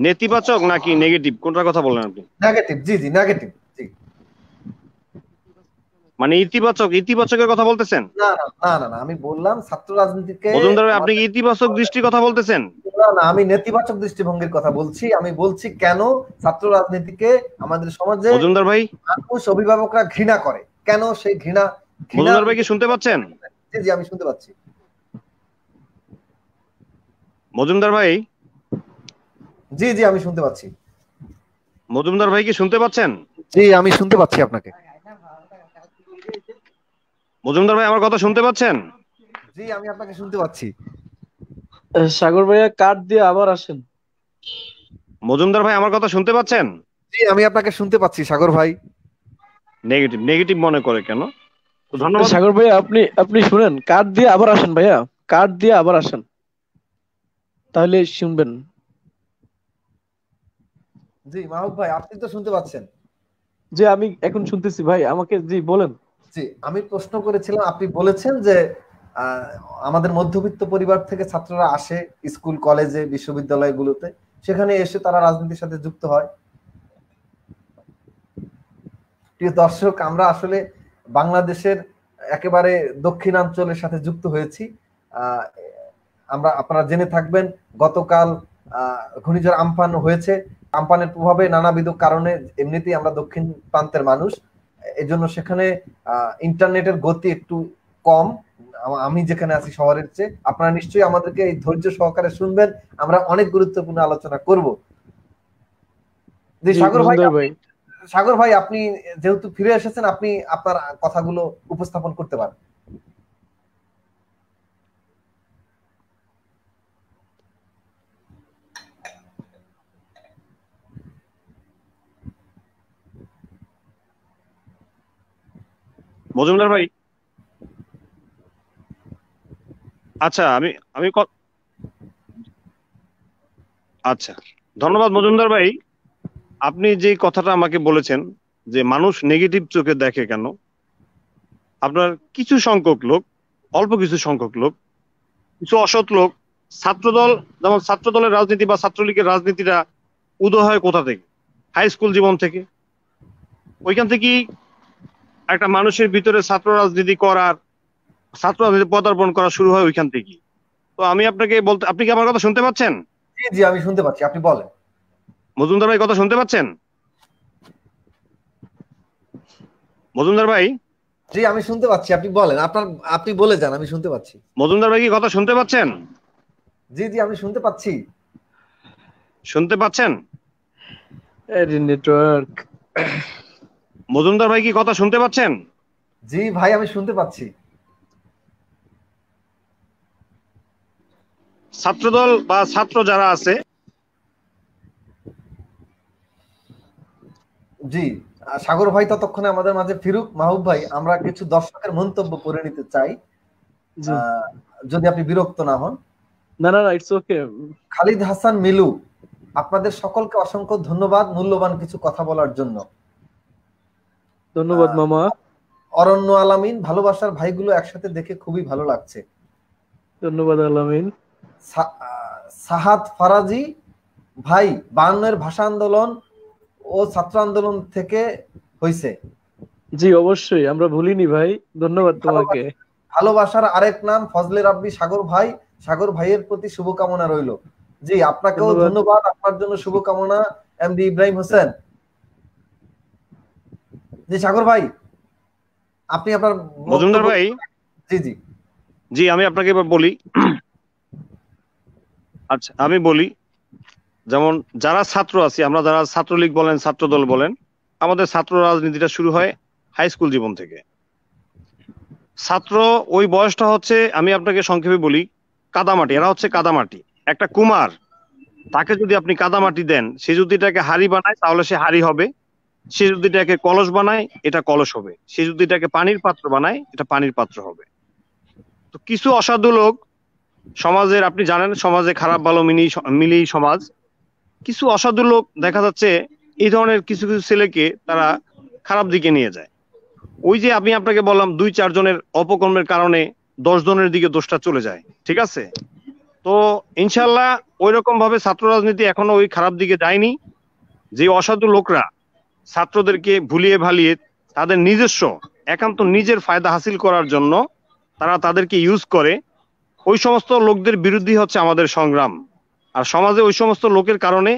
নেতিবাচক নাকি নেগেটিভ, কোনটার কথা বললেন আপনি? নেগেটিভ। জি নেগেটিভ। জি, মানে ইতিবাচকের কথা বলতেছেন? না, আমি বললাম ছাত্র রাজনীতিকে। মজুমদার ভাই, আপনি কি ইতিবাচক দৃষ্টির কথা বলতেছেন? না, আমি নেতিবাচক দৃষ্টিভঙ্গির কথা বলছি। আমি বলছি কেন ছাত্র রাজনীতিকে আমাদের সমাজে মজুমদার ভাই, মানুষ, অভিভাবকরা ঘৃণা করে। কেন সেই ঘৃণা? মজুমদার ভাই কি শুনতে পাচ্ছেন? জি আমি শুনতে পাচ্ছি। মজুমদার ভাই, জি আমি শুনতে পাচ্ছি। মজুমদার ভাই কি শুনতে পাচ্ছেন? জি আমি শুনতে পাচ্ছি আপনাকে। মজুমদার ভাই, আমার কথা শুনতে পাচ্ছেন? জি আমি আপনাকে শুনতে পাচ্ছি। সাগর ভাইয়া কার্ড দিয়ে আবার আসেন। মজুমদার ভাই আমার কথা শুনতে পাচ্ছেন? জি, আমি আপনাকে শুনতে পাচ্ছি সাগর ভাই। নেগেটিভ নেগেটিভ মনে করে কেন? তো ধন্যবাদ। সাগর ভাইয়া আপনি আপনি শুনেন, কার্ড দিয়ে আবার আসেন ভাইয়া, কার্ড দিয়ে আবার আসেন, তাহলে শুনবেন। জি মাহবুব ভাই, আপনি তো শুনতে পাচ্ছেন? যে আমি এখন শুনতেছি ভাই, আমাকে জি বলেন। জি, আমি প্রশ্ন করেছিলাম, আপনি বলেছেন যে আহ, আমাদের মধ্যবিত্ত পরিবার থেকে ছাত্ররা আসে স্কুল কলেজে বিশ্ববিদ্যালয়গুলোতে, সেখানে এসে তারা রাজনীতির সাথে যুক্ত হয়। প্রিয় দর্শক, আমরা আসলে বাংলাদেশের একেবারে দক্ষিণাঞ্চলের সাথে যুক্ত হয়েছি। আহ, আপনারা জেনে থাকবেন গতকাল ঘূর্ণিঝড় আম্পান হয়েছে। আম্পানের প্রভাবে নানাবিধ কারণে এমনিতেই আমরা দক্ষিণ প্রান্তের মানুষ, এজন্য সেখানে ইন্টারনেটের গতি একটু কম। আমি যেখানে আছি শহরের চেয়ে, আপনারা নিশ্চয়ই আমাদেরকে এই ধৈর্য সহকারে শুনবেন, আমরা অনেক গুরুত্বপূর্ণ আলোচনা করব। যে জি সাগর ভাই, মজুমদার ভাই। সাগর ভাই আপনি যেহেতু ফিরে এসেছেন, আপনি আপনার কথাগুলো উপস্থাপন করতে পারেন। মজুমদার ভাই, আচ্ছা আমি আমি আচ্ছা, ধন্যবাদ মজুমদার ভাই। আপনি যে কথাটা আমাকে বলেছেন যে মানুষ নেগেটিভ চোখে দেখে কেন, আপনার কিছু সংখ্যক লোক, অল্প কিছু সংখ্যক লোক, কিছু অসৎ লোক, ছাত্রদল, যেমন ছাত্রদলের রাজনীতি বা ছাত্রলীগের রাজনীতিটা উদয় হয় কোথা থেকে? হাই স্কুল জীবন থেকে। ওইখান থেকেই একটা মানুষের ভিতরে ছাত্র রাজনীতি করার, ছাত্র রাজনীতি পদার্পণ করা শুরু হয় ওইখান থেকেই। তো আমি আপনাকে বলতে, আপনি কি আমার কথা শুনতে পাচ্ছেন? জি জি, আমি শুনতে পাচ্ছি, আপনি বলেন। মজুমদার ভাই কথা শুনতে পাচ্ছেন? মজুমদার ভাই, জি আমি শুনতে পাচ্ছি, আপনি বলেন, আপনি বলে যান, আমি শুনতে পাচ্ছি। মজুমদার ভাই কি কথা শুনতে পাচ্ছেন? জি জি, আমি শুনতে পাচ্ছি। শুনতে পাচ্ছেন? নেটওয়ার্ক। মজুমদার ভাই কি কথা শুনতে পাচ্ছেন? জি ভাই, আমি শুনতে পাচ্ছি। ছাত্রদল বা ছাত্র যারা আছে, জি, সাগর ভাই ততক্ষণে আমাদের মাঝে ফিরুক। মাহবুব ভাই, আমরা কিছু দর্শকের মন্তব্য করে নিতে চাই, জি যদি আপনি বিরক্ত না হন। না না না, ইটস ওকে। খালিদ হাসান মিলু, আপনাদের সকলকে অসংখ্য ধন্যবাদ মূল্যবান কিছু কথা বলার জন্য। ধন্যবাদ মামা। অরণ্য আলামিন, ভালোবাসার ভাইগুলো একসাথে দেখে খুবই ভালো লাগছে। ধন্যবাদ আলামিন। সাহাদ ফারাজি ভাই, 52-এর ভাষা আন্দোলন ও ছাত্র আন্দোলন থেকে হয়েছে। জি অবশ্যই, আমরা ভুলিনি ভাই, ধন্যবাদ তোমাকে। ভালোবাসার আরেক নাম ফজলে রাব্বি সাগর ভাই, সাগর ভাইয়ের প্রতি শুভকামনা রইল। জি, আপনাকেও ধন্যবাদ, আপনার জন্য শুভকামনা এমডি ইব্রাহিম হোসেন। জি সাগর ভাই, আপনি আপনার মজুমদার ভাই। জি জি জি, আমি আপনাকে এবার বলি। আচ্ছা আমি বলি, যেমন যারা ছাত্র আছি আমরা, যারা ছাত্রলীগ বলেন, ছাত্রদল বলেন, আমাদের ছাত্র রাজনীতিটা শুরু হয় হাই স্কুল জীবন থেকে। ছাত্র ওই বয়সটা হচ্ছে, আমি আপনাকে সংক্ষেপে বলি, কাদামাটি। এরা হচ্ছে কাদামাটি। একটা কুমার, তাকে যদি আপনি কাদামাটি দেন, সে যদি এটাকে হাড়ি বানায় তাহলে সে হাড়ি হবে, সে যদি এটাকে কলস বানায় এটা কলস হবে, সে যদি এটাকে পানির পাত্র বানায় এটা পানির পাত্র হবে। তো কিছু অসাধু লোক সমাজের, আপনি জানেন সমাজে খারাপ ভালো মিলিয়ে সমাজ, কিছু অসাধু লোক দেখা যাচ্ছে এই ধরনের কিছু কিছু ছেলেকে তারা খারাপ দিকে নিয়ে যায়। ওই যে আমি আপনাকে বললাম 2-4 জনের অপকর্মের কারণে 10 জনের দিকে দোষটা চলে যায়, ঠিক আছে? তো ইনশাল্লাহ ওই রকম ভাবে ছাত্র রাজনীতি এখনো ওই খারাপ দিকে যায়নি। যে অসাধু লোকরা ছাত্রদেরকে ভুলিয়ে ভালিয়ে তাদের নিজস্ব একান্ত নিজের ফায়দা হাসিল করার জন্য তারা তাদেরকে ইউজ করে, ওই সমস্ত লোকদের বিরুদ্ধে হচ্ছে আমাদের সংগ্রাম। আর সমাজে ওই সমস্ত লোকের কারণে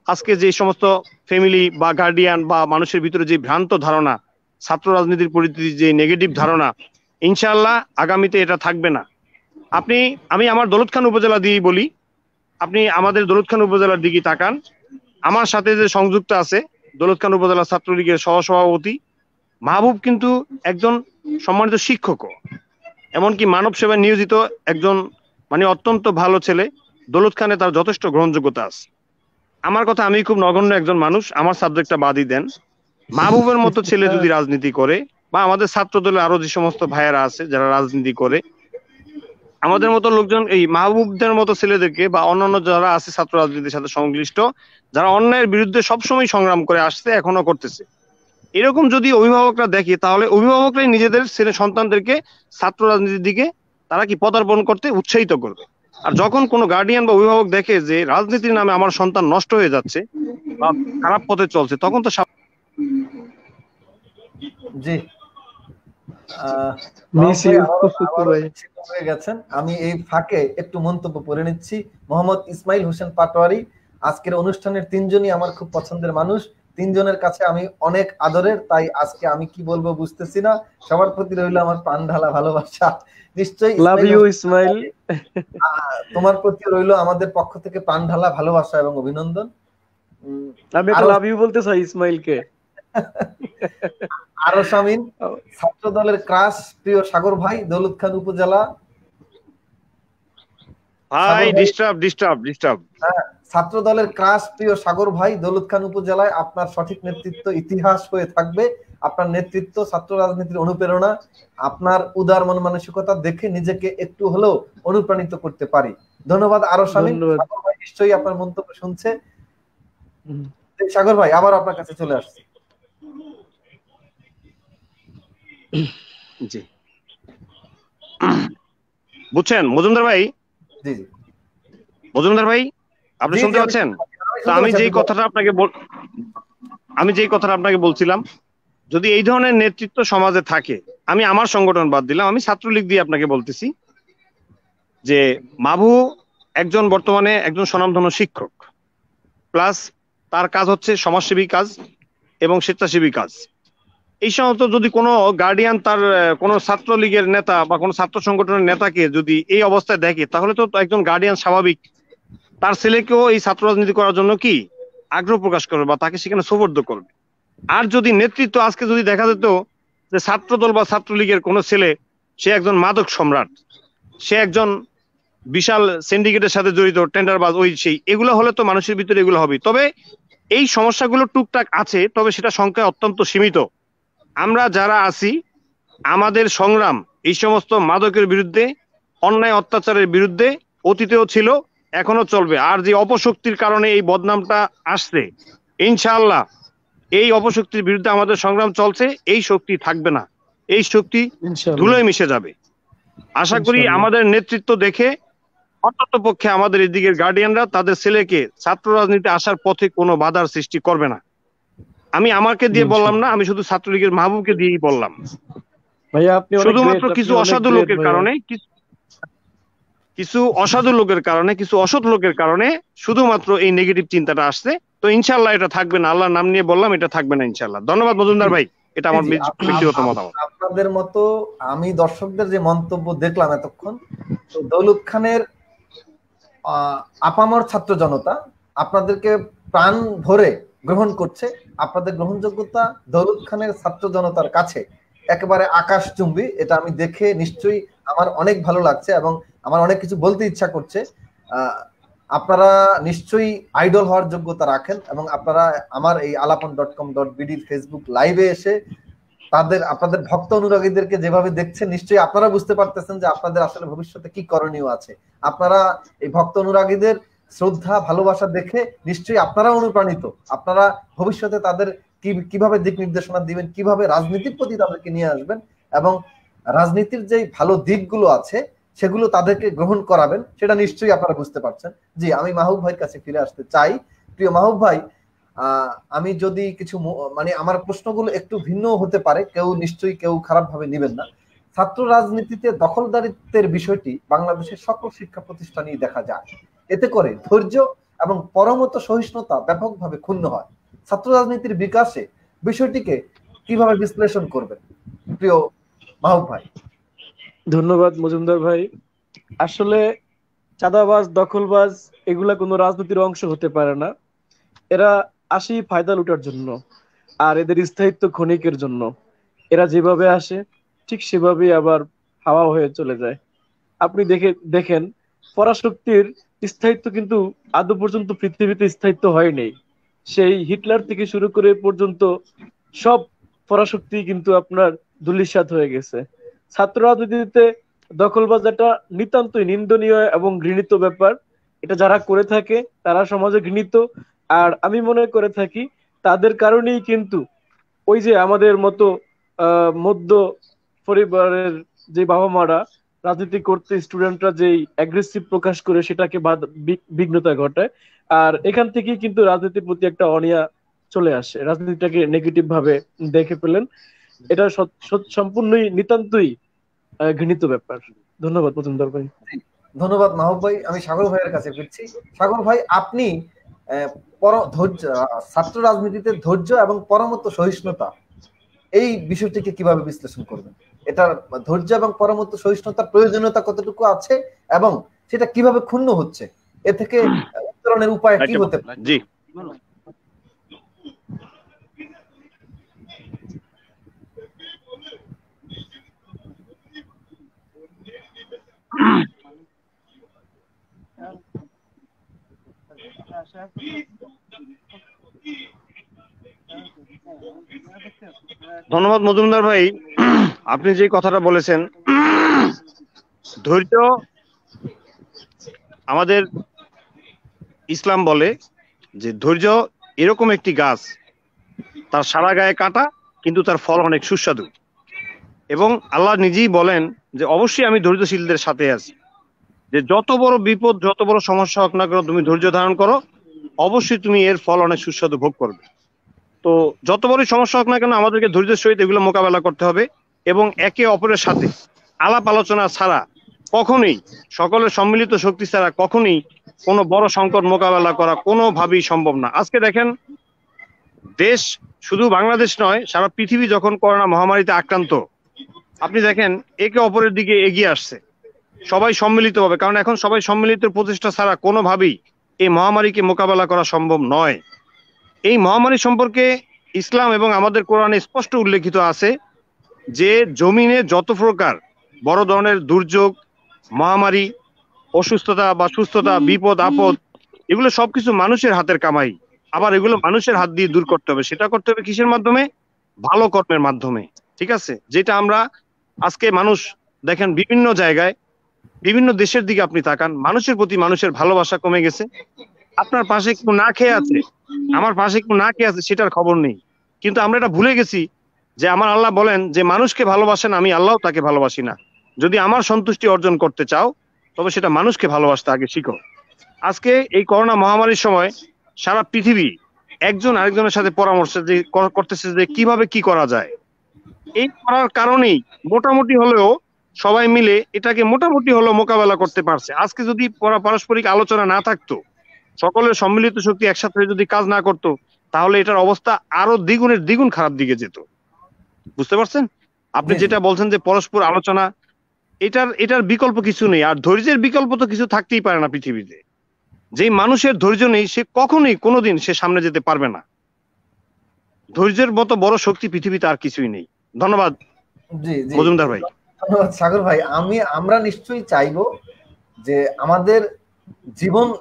আজকে যে সমস্ত ফ্যামিলি বা গার্ডিয়ান বা মানুষের ভিতরে যে ভ্রান্ত ধারণা, ছাত্র রাজনীতির প্রতি যে নেগেটিভ ধারণা, ইনশাআল্লাহ আগামীতে এটা থাকবে না। আমি আমার দৌলতখান উপজেলা দিয়েই বলি, আপনি আমাদের দৌলতখান উপজেলার দিকে তাকান। আমার সাথে যে সংযুক্ত আছে দৌলতখান উপজেলা ছাত্রলীগের সহসভাপতি মাহবুব কিন্তু একজন সম্মানিত শিক্ষকও, এমনকি মানব সেবায় নিয়োজিত একজন মানে অত্যন্ত ভালো ছেলে। দৌলত খানে তার যথেষ্ট গ্রহণযোগ্যতা আছে। আমার কথা, আমি খুব নগণ্য একজন মানুষ, আমার সাবজেক্টটা বাদই দেন। মাহবুবের মতো ছেলে যদি রাজনীতি করে, বা আমাদের ছাত্র দলের আরো যে সমস্ত ভাইয়েরা আছে যারা রাজনীতি করে, আমাদের মতো লোকজন এই মাহবুবদের মতো ছেলেদেরকে বা অন্যান্য যারা আছে ছাত্র রাজনীতির সাথে সংশ্লিষ্ট, যারা অন্যায়ের বিরুদ্ধে সবসময় সংগ্রাম করে আসছে, এখনো করতেছে, এরকম যদি অভিভাবকরা দেখে, তাহলে অভিভাবকরাই নিজেদের ছেলে সন্তানদেরকে ছাত্র রাজনীতির দিকে তারা কি পদার্পণ করতে উৎসাহিত করবে। আর যখন কোনো গার্ডিয়ান বা অভিভাবক দেখে যে রাজনীতির নামে আমার সন্তান নষ্ট হয়ে যাচ্ছে বা খারাপ পথে চলছে, তখন তো জি হয়ে গেছেন। আমি এই ফাঁকে একটু মন্তব্য করে নিচ্ছি। মোহাম্মদ ইসমাইল হোসেন পাটোয়ারি, আজকের অনুষ্ঠানের তিনজনই আমার খুব পছন্দের মানুষ, তিনজনের কাছে আমি অনেক আদরের, তাই আজকে আমি কি বলবো বুঝতেছি না। সবার প্রতি রইল আমার প্রাণ ঢালা ভালোবাসা। নিশ্চয়ই লাভ ইউ ইসমাইল, তোমার প্রতি রইল আমাদের পক্ষ থেকে প্রাণ ঢালা ভালোবাসা এবং অভিনন্দন। আমি লাভ ইউ বলতে চাই ইসমাইলকে। আরো শামিন, ছাত্র দলের ক্রাশ প্রিয় সাগর ভাই, দৌলত খান উপজেলা। ছাত্র দলের ক্রাশ প্রিয় সাগর ভাই, দৌলত খান উপজেলায় আপনার সঠিক নেতৃত্ব ইতিহাস হয়ে থাকবে। আপনার নেতৃত্ব ছাত্র রাজনীতির অনুপ্রেরণা। আপনার উদার মন মানসিকতা দেখে নিজেকে একটু হলেও অনুপ্রাণিত করতে পারি। ধন্যবাদ আরো শামিন। সাগর ভাই নিশ্চয়ই আপনার মন্তব্য শুনছে। সাগর ভাই আবার আপনার কাছে চলে আসছে। জি, বুঝছেন মজুমদার ভাই? জি মজুমদার ভাই, আপনি শুনতে পাচ্ছেন? আমি যেই কথাটা আপনাকে বলছিলাম, যদি এই ধরনের নেতৃত্ব সমাজে থাকে, আমি আমার সংগঠন বাদ দিলাম, আমি ছাত্রলীগ দিয়ে আপনাকে বলতেছি যে মাহবু একজন বর্তমানে একজন স্বনামধন্য শিক্ষক, প্লাস তার কাজ হচ্ছে সমাজসেবী কাজ এবং স্বেচ্ছাসেবী কাজ। এই সমস্ত যদি কোনো গার্ডিয়ান তার কোনো ছাত্রলীগের নেতা বা কোনো ছাত্র সংগঠনের নেতাকে যদি এই অবস্থায় দেখে, তাহলে তো একজন গার্ডিয়ান স্বাভাবিক তার ছেলেকেও এই ছাত্র রাজনীতি করার জন্য কি আগ্রহ প্রকাশ করবে বা তাকে সেখানে সুবর্দ করবে। আর যদি নেতৃত্ব আজকে যদি দেখা যেত যে ছাত্রদল বা ছাত্রলীগের কোনো ছেলে সে একজন মাদক সম্রাট, সে একজন বিশাল সিন্ডিকেটের সাথে জড়িত টেন্ডারবাজ, ওই সেই, এগুলো হলে তো মানুষের ভিতরে এগুলো হবে। তবে এই সমস্যাগুলো টুকটাক আছে, তবে সেটা সংখ্যা অত্যন্ত সীমিত। আমরা যারা আছি, আমাদের সংগ্রাম এই সমস্ত মাদকের বিরুদ্ধে, অন্যায় অত্যাচারের বিরুদ্ধে অতীতেও ছিল, এখনো চলবে। আর যে অপশক্তির কারণে এই বদনামটা আসছে, ইনশাআল্লাহ এই অপশক্তির বিরুদ্ধে আমাদের সংগ্রাম চলছে, এই শক্তি থাকবে না, এই শক্তি ধুলোয় মিশে যাবে। আশা করি আমাদের নেতৃত্ব দেখে অন্তত পক্ষে আমাদের এই দিকের গার্ডিয়ানরা তাদের ছেলেকে ছাত্র রাজনীতি আসার পথে কোনো বাধার সৃষ্টি করবে না। আমি আমাকে দিয়ে বললাম না, আমি শুধু ছাত্রলীগের মাহবুবকে দিয়েই বললাম। শুধুমাত্র কিছু অসাধু লোকের কারণে, কিছু অসাধু লোকের কারণে, কিছু অসৎ লোকের কারণে শুধুমাত্র এই নেগেটিভ চিন্তাটা আসছে। তো ইনশাআল্লাহ এটা থাকবে না, আল্লাহর নাম নিয়ে বললাম, এটা থাকবে না ইনশাআল্লাহ। ধন্যবাদ মজুমদার ভাই, এটা আমার ব্যক্তিগত মতামত। আপনাদের মতো আমি দর্শকদের যে মন্তব্য দেখলাম এতক্ষণ, তো দৌলত খানের আপামর ছাত্র জনতা আপনাদেরকে প্রাণ ভরে গ্রহণ করছে। আপনাদের গ্রহণযোগ্যতা দৌলত খানের ছাত্র জনতার কাছে একেবারে আকাশচুম্বী। এটা আমি দেখে নিশ্চয়ই আমার অনেক ভালো লাগছে এবং আমার অনেক কিছু বলতে ইচ্ছা করছে। আপনারা নিশ্চয়ই আইডল হওয়ার যোগ্যতা রাখেন এবং আপনারা আমার এই alapon.com.bd ফেসবুক লাইভে এসে আপনাদের ভক্ত অনুরাগীদেরকে যেভাবে দেখছেন, নিশ্চয়ই আপনারা বুঝতে পারতেছেন যে আপনাদের আসলে ভবিষ্যতে কি করণীয় আছে। আপনারা এই ভক্ত অনুরাগীদের শ্রদ্ধা ভালোবাসা দেখে নিশ্চয়ই আপনারা অনুপ্রাণিত। আপনারা ভবিষ্যতে তাদের কিভাবে দিক নির্দেশনা দিবেন, কিভাবে রাজনীতির প্রতি তাদেরকে নিয়ে আসবেন এবং রাজনীতির যে ভালো দিকগুলো আছে সেগুলো তাদেরকে গ্রহণ করাবেন, সেটা নিশ্চয়ই আপনারা বুঝতে পারছেন। জি, আমি মাহবুব ভাইয়ের কাছে ফিরে আসতে চাই। প্রিয় মাহবুব ভাই, আমি যদি কিছু মানে আমার প্রশ্নগুলো একটু ভিন্ন হতে পারে, কেউ খারাপ ভাবে নেবেন না। ছাত্র রাজনীতিতে দখলদারিত্বের বিষয়টি বাংলাদেশের সকল শিক্ষা প্রতিষ্ঠানেই দেখা যায়। এতে করে ধৈর্য এবং পরমত সহিষ্ণুতা ব্যাপকভাবে ক্ষুণ্ণ হয়। ছাত্র রাজনীতির বিকাশে বিষয়টিকে কিভাবে বিশ্লেষণ করবেন প্রিয় মাহবুব ভাই? ধন্যবাদ মজুমদার ভাই। আসলে চাঁদাবাজ, দখলবাজ এগুলা কোনো রাজনীতির অংশ হতে পারে না। এরা আসি ফায়দা লুটার জন্য, আর এদের স্থায়িত্ব ক্ষণিকের জন্য। এরা যেভাবে আসে ঠিক সেভাবেই আবার হাওয়া হয়ে চলে যায়। আপনি দেখেন পরাশক্তির স্থায়িত্ব কিন্তু আদৌ পর্যন্ত পৃথিবীতে স্থায়িত্ব হয়নি। সেই হিটলার থেকে শুরু করে পর্যন্ত সব পরাশক্তি কিন্তু আপনার ধূলিসাৎ হয়ে গেছে। ছাত্র রাজনীতিতে দখলবাজাটা নিতান্তই নিন্দনীয় এবং ঘৃণিত ব্যাপার। এটা যারা করে থাকে তারা সমাজে ঘৃণিত। আর আমি মনে করে থাকি তাদের কারণেই কিন্তু ওই যে আমাদের মতো মধ্য পরিবারের যে বাবা মারা রাজনীতি করতে স্টুডেন্টরা যেই অ্যাগ্রেসিভ প্রকাশ করে সেটাকে বিঘ্নতা ঘটায়। আর এখান থেকেই কিন্তু রাজনীতির প্রতি একটা অনীহা চলে আসে, রাজনীতিটাকে নেগেটিভ ভাবে দেখে ফেলেন। এটা সম্পূর্ণই নিতান্তই ঘৃণিত ব্যাপার। ধন্যবাদ মজুমদার ভাই। ধন্যবাদ মাহবুব ভাই। আমি সাগর ভাইয়ের কাছে ফিরছি। সাগর ভাই, আপনি ছাত্র রাজনীতিতে ধৈর্য এবং পরমত সহিষ্ণুতা এই বিষয়টিকে কিভাবে বিশ্লেষণ করবেন? এটার ধৈর্য এবং পরমত সহিষ্ণুতার প্রয়োজনীয়তা কতটুকু আছে এবং সেটা কিভাবে ক্ষুণ্ণ হচ্ছে, এ থেকে উত্তরণের উপায় কি হতে পারে? জি, ধন্যবাদ মজুমদার ভাই। আপনি যে কথাটা বলেছেন, ধৈর্য আমাদের ইসলাম বলে যে ধৈর্য এরকম একটি গাছ, তার সারা গায়ে কাঁটা কিন্তু তার ফল অনেক সুস্বাদু। এবং আল্লাহ নিজেই বলেন যে অবশ্যই আমি ধৈর্যশীলদের সাথে আছি, যে যত বড় বিপদ যত বড় সমস্যা হোক না কেন তুমি ধৈর্য ধারণ করো, অবশ্যই তুমি এর ফল অনেক সুস্বাদু ভোগ করবে। তো যত বড় সমস্যা হোক না কেন আমাদেরকে ধৈর্যের সহিত এগুলো মোকাবেলা করতে হবে এবং একে অপরের সাথে আলাপ আলোচনা ছাড়া কখনোই, সকলের সম্মিলিত শক্তি ছাড়া কখনোই কোনো বড় সংকট মোকাবেলা করা কোনোভাবেই সম্ভব না। আজকে দেখেন, দেশ শুধু বাংলাদেশ নয়, সারা পৃথিবী যখন করোনা মহামারীতে আক্রান্ত, আপনি দেখেন একে অপরের দিকে এগিয়ে আসছে সবাই সম্মিলিতভাবে, কারণ এখন সবাই সম্মিলিত প্রচেষ্টা ছাড়া কোনোভাবেই এই মহামারীকে মোকাবেলা করা সম্ভব নয়। এই মহামারী সম্পর্কে ইসলাম এবং আমাদের কোরআনে স্পষ্ট উল্লেখিত আছে যে জমিনে যত প্রকার বড় ধরনের দুর্যোগ, মহামারী, অসুস্থতা বা সুস্থতা, বিপদ আপদ, এগুলো সবকিছু মানুষের হাতের কামাই। আবার এগুলো মানুষের হাত দিয়ে দূর করতে হবে। সেটা করতে হবে কিসের মাধ্যমে? ভালো কর্মের মাধ্যমে। ঠিক আছে, যেটা আমরা আজকে মানুষ দেখেন বিভিন্ন জায়গায়, বিভিন্ন দেশের দিকে আপনি তাকান, মানুষের প্রতি মানুষের ভালোবাসা কমে গেছে। আপনার পাশে কেউ না খেয়ে আছে, আমার পাশে কেউ না খেয়ে আছে, সেটার খবর নেই। কিন্তু আমরা এটা ভুলে গেছি যে আমার আল্লাহ বলেন যে মানুষকে ভালোবাসেন, আমি আল্লাহ তাকে ভালোবাসি না। যদি আমার সন্তুষ্টি অর্জন করতে চাও তবে সেটা মানুষকে ভালোবাসতে আগে শিখো। আজকে এই করোনা মহামারীর সময় সারা পৃথিবী একজন আরেকজনের সাথে পরামর্শ করতেছে যে কিভাবে কি করা যায়। এই করার কারণেই মোটামুটি হলেও সবাই মিলে এটাকে মোটামুটি হলেও মোকাবেলা করতে পারছে। আজকে যদি পারস্পরিক আলোচনা না থাকতো, সকলের সম্মিলিত শক্তি একসাথে যদি কাজ না করতো, তাহলে এটার অবস্থা আরো দ্বিগুণের দ্বিগুণ খারাপ দিকে যেত। বুঝতে পারছেন? আপনি যেটা বলছেন যে পরস্পর আলোচনা, এটার বিকল্প কিছু নেই। আর ধৈর্যের বিকল্প তো কিছু থাকতেই পারে না পৃথিবীতে। যেই মানুষের ধৈর্য নেই সে কখনোই কোনোদিন সে সামনে যেতে পারবে না। ধৈর্যের মতো বড় শক্তি পৃথিবীতে আর কিছুই নেই। ধন্যবাদ মজুমদার ভাই। ধন্যবাদ সাগর ভাই। আমরা নিশ্চয়ই চাইবো যে আমাদের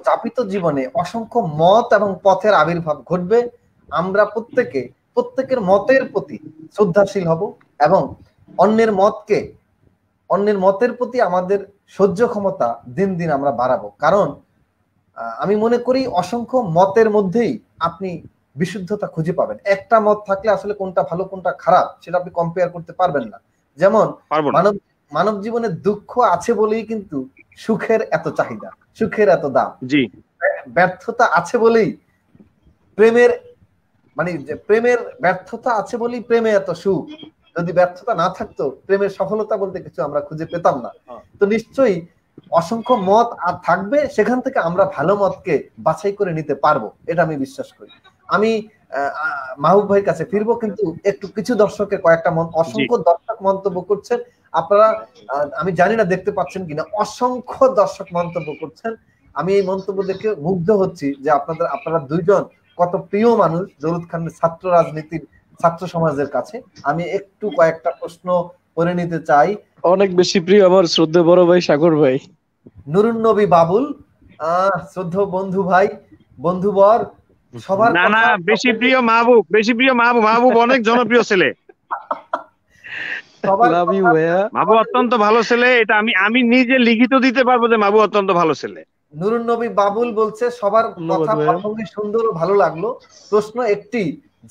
যাপিত জীবনে অসংখ্য মত এবং পথের আবির্ভাব ঘটবে। আমরা প্রত্যেকের মতের প্রতি শ্রদ্ধাশীল হব এবং অন্যের মতের প্রতি আমাদের সহ্য ক্ষমতা দিন দিন আমরা বাড়াবো। কারণ আমি মনে করি অসংখ্য মতের মধ্যেই আপনি বিশুদ্ধতা খুঁজে পাবেন। একটা মত থাকলে আসলে কোনটা ভালো কোনটা খারাপ সেটা আপনি কম্পেয়ার করতে পারবেন না। যেমন মানব জীবনে দুঃখ আছে বলেই কিন্তু সুখের এত চাহিদা, সুখের এত দাম। জি, ব্যর্থতা আছে বলেই প্রেমের ব্যর্থতা আছে বলেই প্রেমে এত সুখ। যদি ব্যর্থতা না থাকতো প্রেমের সফলতা বলতে কিছু আমরা খুঁজে পেতাম না। তো নিশ্চয়ই অসংখ্য মত আর থাকবে, সেখান থেকে আমরা ভালো মতকে বাছাই করে নিতে পারবো, এটা আমি বিশ্বাস করি। আমি মাহবুব ভাইয়ের কাছে ফিরবো, কিন্তু একটু কিছু দর্শকের কয়েকটা অসংখ্য দর্শক মন্তব্য করছেন। আপনারা আমি জানি না দেখতে পাচ্ছেন কিনা, অসংখ্য দর্শক মন্তব্য করছেন। আমি এই মন্তব্য দেখে মুগ্ধ হচ্ছি যে আপনারা দুইজন কত প্রিয় মানুষ দৌলত খানের ছাত্র সমাজের কাছে। আমি একটু কয়েকটা প্রশ্ন করে নিতে চাই। অনেক বেশি প্রিয় আমার শ্রদ্ধেয় বড় ভাই সাগর ভাই। নুরুন নবী বাবুল, শ্রদ্ধেয় বন্ধু ভাই, বন্ধুবর, সবার না না, কথা বেশি প্রিয় মাহবুব, বেশি প্রিয় মাহবুব। মাহবুব অনেক জনপ্রিয় ছেলে। সবার লাভ ইউ কথা ভাইয়া। মাহবুব অত্যন্ত ভালো ছেলে, এটা আমি আমি নিজে লিখিত দিতে পারবো যে মাহবুব অত্যন্ত ভালো ছেলে। নুরুন নবী বাবুল বলছে সবার ধন্যবাদ কথা ভাইয়া। প্রসঙ্গে সুন্দর ও ভালো লাগলো। প্রশ্ন একটি,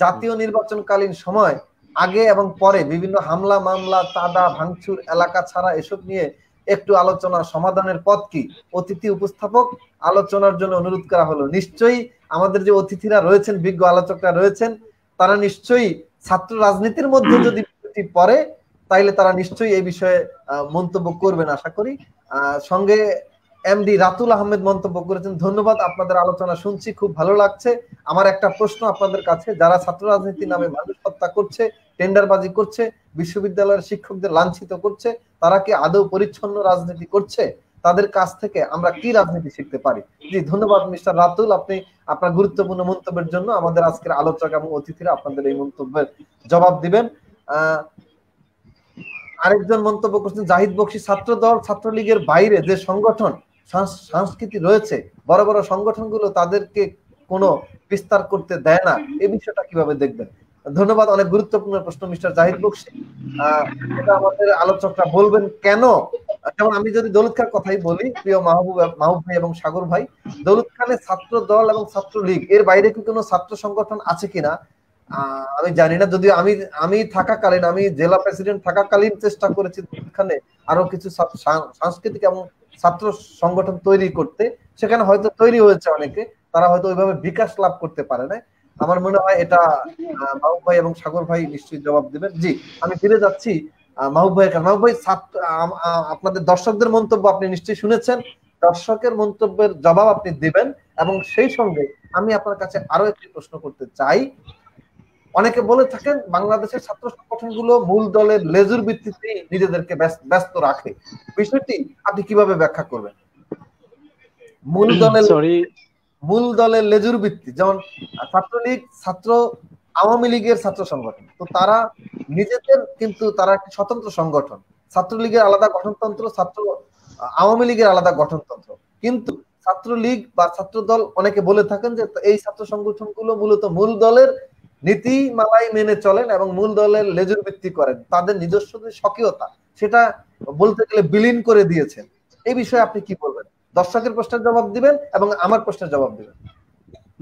জাতীয় নির্বাচনকালীন সময় আগে এবং পরে বিভিন্ন হামলা মামলা, চাঁদা ভাঙচুর, এলাকা ছাড়া এসব নিয়ে একটু আলোচনা সমাধানের পথ কি? অতিথি উপস্থাপক, আলোচনার জন্য অনুরোধ করা হলো। নিশ্চয়ই আমাদের যে অতিথিরা রয়েছেন, বিজ্ঞ আলোচকরা রয়েছেন, তারা নিশ্চয়ই ছাত্র রাজনীতির মধ্যে যদি বিষয়টি পড়ে তাইলে তারা নিশ্চয়ই এই বিষয়ে মন্তব্য করবেন আশা করি। সঙ্গে এমডি রাতুল আহমেদ মন্তব্য করেছেন, ধন্যবাদ, আপনাদের আলোচনা শুনছি, খুব ভালো লাগছে। আমার একটা প্রশ্ন আপনাদের কাছে, যারা ছাত্র রাজনীতির নামে মানুষ হত্যা করছে, টেন্ডারবাজি করছে, বিশ্ববিদ্যালয়ের শিক্ষকদের লাঞ্ছিত করছে, তারা কি আদৌ পরিচ্ছন্ন রাজনীতি করছে? তাদের কাছ থেকে আমরা কি রাজনীতি শিখতে পারি? জি ধন্যবাদ মিস্টার রাতুল, আপনি আপনার গুরুত্বপূর্ণ মন্তব্যের জন্য। আমাদের আজকের আলোচক এবং অতিথিরা আপনাদের এই মন্তব্যের জবাব দিবেন। আরেকজন মন্তব্য করছেন জাহিদ বক্সী, ছাত্র দল ছাত্রলীগের বাইরে যে সংগঠন সংস্কৃতি রয়েছে, বড় বড় সংগঠনগুলো তাদেরকে কোনো বিস্তার করতে দেয় না, এই বিষয়টা কিভাবে দেখবেন? ধন্যবাদ, অনেক গুরুত্বপূর্ণ প্রশ্ন মিস্টার জাহিদ বক্সী। এটা আমাদের আলোচকরা বলবেন কেন। যেমন আমি যদি দৌলত খানের কথাই বলি, প্রিয় মাহবুব ভাই এবং সাগর ভাই, দৌলত খানের ছাত্র দল এবং ছাত্রলীগ এর বাইরে কি কোনো ছাত্র সংগঠন আছে কিনা আমি জানি না। যদিও আমি আমি থাকাকালীন, আমি জেলা প্রেসিডেন্ট থাকাকালীন চেষ্টা করেছি এখানে আরো কিছু সাংস্কৃতিক এবং ছাত্র সংগঠন তৈরি করতে, সেখানে হয়তো তৈরি হয়েছে অনেকে, তারা হয়তো ওইভাবে বিকাশ লাভ করতে পারে না। আমার মনে হয় এটা মাহবুব ভাই এবং সাগর ভাই নিশ্চয়ই জবাব দিবেন। জি, আমি ফিরে যাচ্ছি মাহবুব ভাই। মাহবুব ভাই, আপনাদের দর্শকদের মন্তব্য আপনি নিশ্চয়ই শুনেছেন, দর্শকের মন্তব্যের জবাব আপনি দিবেন, এবং সেই সঙ্গে আমি আপনার কাছে আরো একটি প্রশ্ন করতে চাই। অনেকে বলে থাকেন বাংলাদেশের ছাত্র সংগঠনগুলো মূল দলের লেজুর ভিত্তিতে নিজেদেরকে ব্যস্ত রাখে, বিষয়টি আপনি কিভাবে ব্যাখ্যা করবেন? মূল দলের লেজুর ভিত্তি, যেমন ছাত্রলীগ আওয়ামী লীগের ছাত্র সংগঠন, তো তারা নিজেদের কিন্তু তারা একটি স্বতন্ত্র সংগঠন, ছাত্রলীগের আলাদা গঠনতন্ত্র, আওয়ামী লীগের আলাদা গঠনতন্ত্র, কিন্তু ছাত্রলীগ বা ছাত্র দল অনেকে বলে থাকেন যে এই ছাত্র সংগঠনগুলো মূলত মূল দলের নীতিমালাই মেনে চলেন এবং মূল দলের লেজুর ভিত্তি করেন, তাদের নিজস্ব যে স্বকীয়তা সেটা বলতে গেলে বিলীন করে দিয়েছেন। এই বিষয়ে আপনি কি বলবেন? দর্শকের প্রশ্নের জবাব দিবেন এবং আমার প্রশ্নের জবাব দিবেন।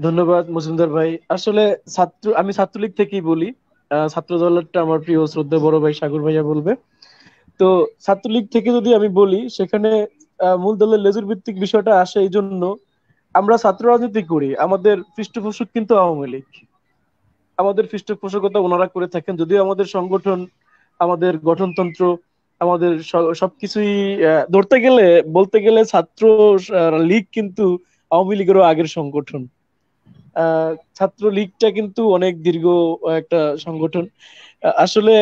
ধন্যবাদ মজুমদার ভাই। আসলে আমি ছাত্রলীগ থেকেই বলি, ছাত্র দলটা আমার প্রিয় শ্রদ্ধা বড় ভাই সাগর ভাইয়া বলবে। তো ছাত্রলীগ থেকে যদি আমি বলি, সেখানে মূল দলের লেজুর ভিত্তিক বিষয়টা আসে এই জন্য, আমরা ছাত্র রাজনীতি করি, আমাদের পৃষ্ঠপোষক কিন্তু আওয়ামী লীগ, আমাদের পৃষ্ঠপোষকতা ওনারা করে থাকেন। যদিও আমাদের সংগঠন, আমাদের গঠনতন্ত্র, আমাদের সবকিছুই ধরতে গেলে বলতে গেলে ছাত্র লীগ কিন্তু আওয়ামী লীগেরও আগের সংগঠন। ছাত্র লীগটা কিন্তু অনেক দীর্ঘ একটা সংগঠন। আসলে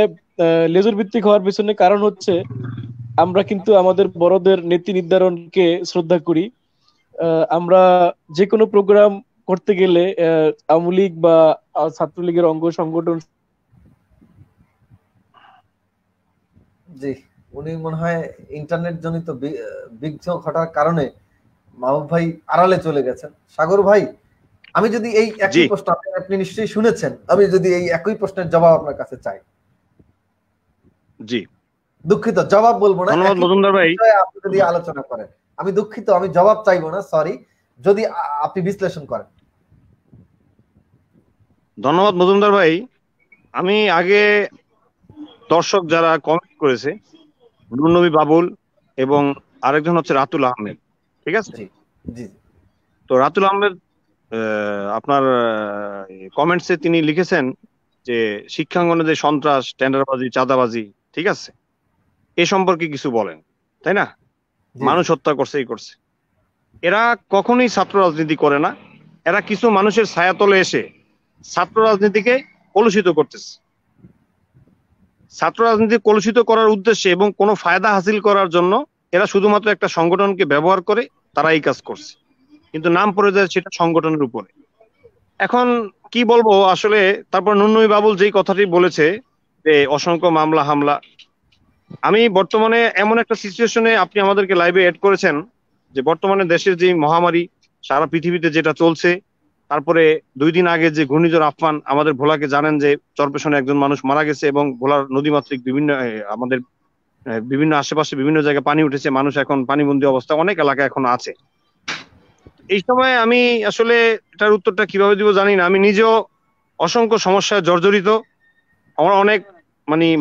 লেজুর ভিত্তিক হওয়ার পিছনে কারণ হচ্ছে আমরা কিন্তু আমাদের বড়দের নীতি নির্ধারণকে শ্রদ্ধা করি। আমরা যে কোনো প্রোগ্রাম করতে গেলে আওয়ামী লীগ বা ছাত্রলীগের অঙ্গ সংগঠন। জি, উনি মনে হয় ইন্টারনেট জনিত বিঘ্ন ঘটার কারণে মাহবুব ভাই আড়ালে চলে গেছেন। সাগর ভাই, আমি যদি এই একই প্রশ্ন, আপনি নিশ্চয়ই শুনেছেন, আমি যদি এই একই প্রশ্নের জবাব আপনার কাছে চাই। জি, দুঃখিত, জবাব বলবো না, ধন্যবাদ মজুমদার ভাই। আপনি যদি আলোচনা করেন, আমি দুঃখিত, আমি জবাব চাইবো না, সরি, যদি আপনি বিশ্লেষণ করেন। ধন্যবাদ মজুমদার ভাই। আমি আগে দর্শক যারা কমেন্ট করেছে, নুরুন নবী বাবুল এবং আরেকজন হচ্ছে রাতুল আহমেদ, ঠিক আছে? জি, তো রাতুল আহমেদ আপনার কমেন্টসে তিনি লিখেছেন যে শিক্ষাঙ্গনে যে সন্ত্রাস, টেন্ডারবাজি, চাঁদাবাজি, ঠিক আছে, এ সম্পর্কে কিছু বলেন, তাই না? মানুষ হত্যা করছে, এই করছে। এরা কখনোই ছাত্র রাজনীতি করে না, এরা কিছু মানুষের ছায়াতলে এসে ছাত্র রাজনীতিকে কলুষিত করতেছে। ছাত্র রাজনীতি কলুষিত করার উদ্দেশ্যে এবং কোনো ফায়দা হাসিল করার জন্য এরা শুধুমাত্র একটা সংগঠনকে ব্যবহার করে তারা এই কাজ করছে, কিন্তু নাম পড়ে যায় সেটা সংগঠনের উপরে। এখন কি বলবো আসলে, তারপর নুরুন নবী বাবুল যেই কথাটি বলেছে যে অসংখ্য মামলা হামলা, আমি বর্তমানে এমন একটা সিচুয়েশনে আপনি আমাদেরকে লাইভে এড করেছেন যে বর্তমানে দেশের যে মহামারী সারা পৃথিবীতে যেটা চলছে, তারপরে 2 দিন আগে যে ঘূর্ণিঝড় আম্ফান, আমাদের ভোলাকে জানেন যে চরপেশনে একজন মানুষ মারা গেছে এবং ভোলার নদীমাতৃক বিভিন্ন আমাদের বিভিন্ন আশেপাশে বিভিন্ন জায়গায় পানি উঠেছে, মানুষ এখন পানিবন্দী অবস্থা অনেক এলাকা এখন আছে। এই সময় আমি আসলে এটার উত্তরটা কিভাবে দিব জানি না। আমি নিজেও অসংখ্য সমস্যায় জর্জরিত, আমার অনেক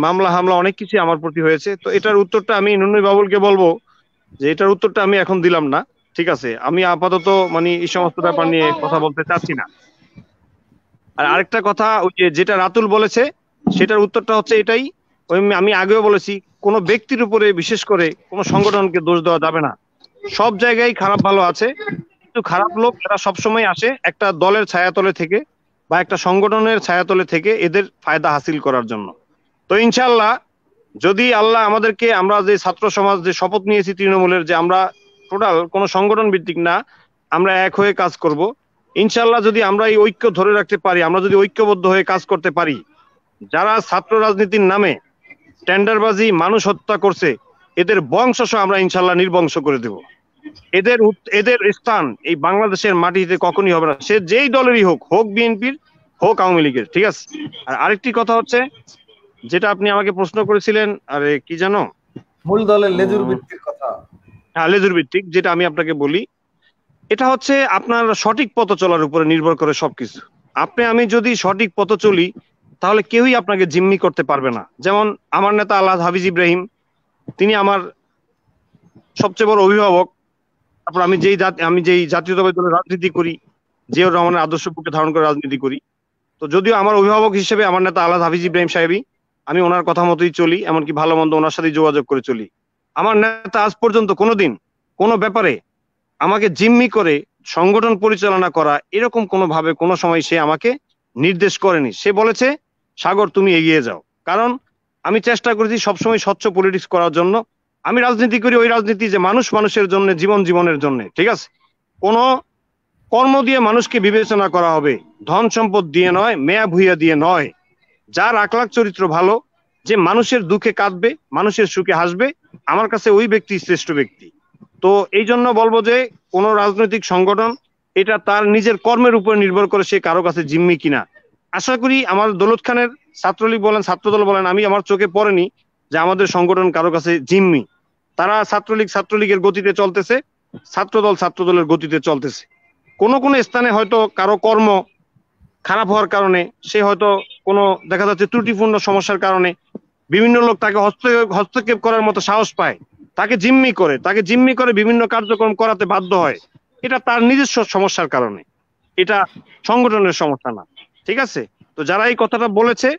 মামলা হামলা অনেক কিছু আমার প্রতি হয়েছে। তো এটার উত্তরটা আমি নুন্নই বাবুলকে বলবো যে এটার উত্তরটা আমি এখন দিলাম না, ঠিক আছে? আমি আপাতত এই সমস্ত ব্যাপার নিয়ে কথা বলতে চাচ্ছি না। আর আরেকটা কথা, ওই যেটা রাতুল বলেছে সেটার উত্তরটা হচ্ছে এটাই, আমি আগেও বলেছি, কোনো ব্যক্তির উপরে বিশেষ করে কোনো সংগঠনকে দোষ দেওয়া যাবে না। সব জায়গায় খারাপ ভালো আছে, কিন্তু খারাপ লোক এরা সবসময় আসে একটা দলের ছায়াতলে থেকে বা একটা সংগঠনের ছায়াতলে থেকে এদের ফায়দা হাসিল করার জন্য। তো ইনশাআল্লাহ যদি আল্লাহ আমাদেরকে, আমরা যে ছাত্র সমাজ যে শপথ নিয়েছি তৃণমূলের, যে আমরা টোটাল কোনো সংগঠন ভিত্তিক না, আমরা এক হয়ে কাজ করব, ইনশাআল্লাহ যদি আমরা এই ঐক্য ধরে রাখতে পারি, আমরা যদি ঐক্যবদ্ধ হয়ে কাজ করতে পারি, যারা ছাত্র রাজনীতির নামে টেন্ডারবাজি মানুষ হত্যা করছে এদের বংশসহ আমরা ইনশাআল্লাহ নির্বংশ করে দেব। এদের স্থান এই বাংলাদেশের মাটিতে কখনই হবে না, সে যেই দলেরই হোক, হোক বিএনপির, হোক আওয়ামী লীগের, ঠিক আছে? আর আরেকটি কথা হচ্ছে, যেটা আপনি আমাকে প্রশ্ন করেছিলেন, আরে কি জানো, মূল দলের লেজুর ভিত্তির কথা। হ্যাঁ, লেজুর ভিত্তিক, যেটা আমি আপনাকে বলি, এটা হচ্ছে আপনার সঠিক পথ চলার উপরে নির্ভর করে সবকিছু। আমি যদি সঠিক পথ চলি তাহলে কেউই আপনাকে জিম্মি করতে পারবে না। যেমন আমার নেতা আল্লাহ হাফিজ ইব্রাহিম, তিনি আমার সবচেয়ে বড় অভিভাবক। তারপর আমি যেই জাতীয়তাবাদী দলের রাজনীতি করি, জিয়াউর রহমানের আদর্শ বুকে ধারণ করে রাজনীতি করি, তো যদিও আমার অভিভাবক হিসেবে আমার নেতা আল্লাহ হাফিজ ইব্রাহিম সাহেবই, আমি ওনার কথা মতোই চলি, এমনকি ভালো মন্দ ওনার সাথে যোগাযোগ করে চলি। আমার নেতা আজ পর্যন্ত কোনোদিন কোনো ব্যাপারে আমাকে জিম্মি করে সংগঠন পরিচালনা করা এরকম কোনো ভাবে কোনো সময় সে আমাকে নির্দেশ করেনি। সে বলেছে, সাগর তুমি এগিয়ে যাও। কারণ আমি চেষ্টা করেছি সবসময় স্বচ্ছ পলিটিক্স করার জন্য। আমি রাজনীতি করি ওই রাজনীতি যে মানুষ মানুষের জন্য, জীবনের জন্য, ঠিক আছে? কোনো কর্ম দিয়ে মানুষকে বিবেচনা করা হবে, ধন সম্পদ দিয়ে নয়, মেয়া ভুইয়া দিয়ে নয়। যার আখলাক চরিত্র ভালো, যে মানুষের দুঃখে কাঁদবে, মানুষের সুখে হাসবে, আমার কাছে ওই ব্যক্তি শ্রেষ্ঠ ব্যক্তি। তো এই জন্য বলবো যে কোন রাজনৈতিক সংগঠন এটা তার নিজের কর্মের উপর নির্ভর করে সে কারো কাছে জিম্মি কিনা। আশা করি আমার দৌলত খানের ছাত্রলীগ বলেন, ছাত্রদল বলেন, আমি আমার চোখে পড়েনি যে আমাদের সংগঠন কারো কাছে জিম্মি। তারা ছাত্রলীগের গতিতে চলতেছে, ছাত্রদলের গতিতে চলতেছে। কোন স্থানে হয়তো কারো কর্ম খারাপ হওয়ার কারণে, সে হয়তো কোনো দেখা যাচ্ছে ত্রুটিপূর্ণ সমস্যার কারণে বিভিন্ন লোক তাকে হস্তক্ষেপ করার মতো সাহস পায়, তাকে জিম্মি করে বিভিন্ন কার্যক্রম করাতে বাধ্য হয়। এটা তার নিজস্ব সমস্যার কারণে, এটা সংগঠনের সমস্যা না, ঠিক আছে? তো যারা এই কথাটা বলেছে,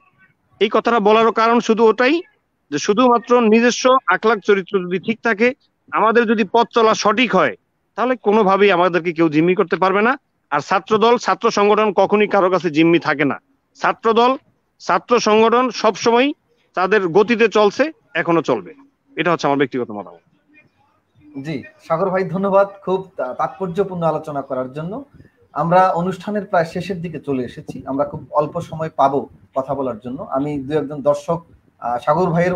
এই কথাটা বলারও কারণ শুধু ওটাই যে শুধুমাত্র নিজস্ব আখলাক চরিত্র যদি ঠিক থাকে, আমাদের যদি পথ চলা সঠিক হয়, তাহলে কোনোভাবেই আমাদেরকে কেউ জিম্মি করতে পারবে না। আর ছাত্রদল, ছাত্র সংগঠন কখনই কারো কাছে জিম্মি থাকে না। ছাত্রদল, ছাত্র সংগঠন সবসময় তাদের গতিতে চলছে, এখনো চলবে। এটা হচ্ছে আমার ব্যক্তিগত মতামত। জি সাগর ভাই, ধন্যবাদ খুব তাৎপর্যপূর্ণ আলোচনা করার জন্য। আমরা অনুষ্ঠানের প্রায় শেষের দিকে চলে এসেছি, আমরা খুব অল্প সময় পাবো কথা বলার জন্য। আমি দু একজন দর্শক সাগর ভাইয়ের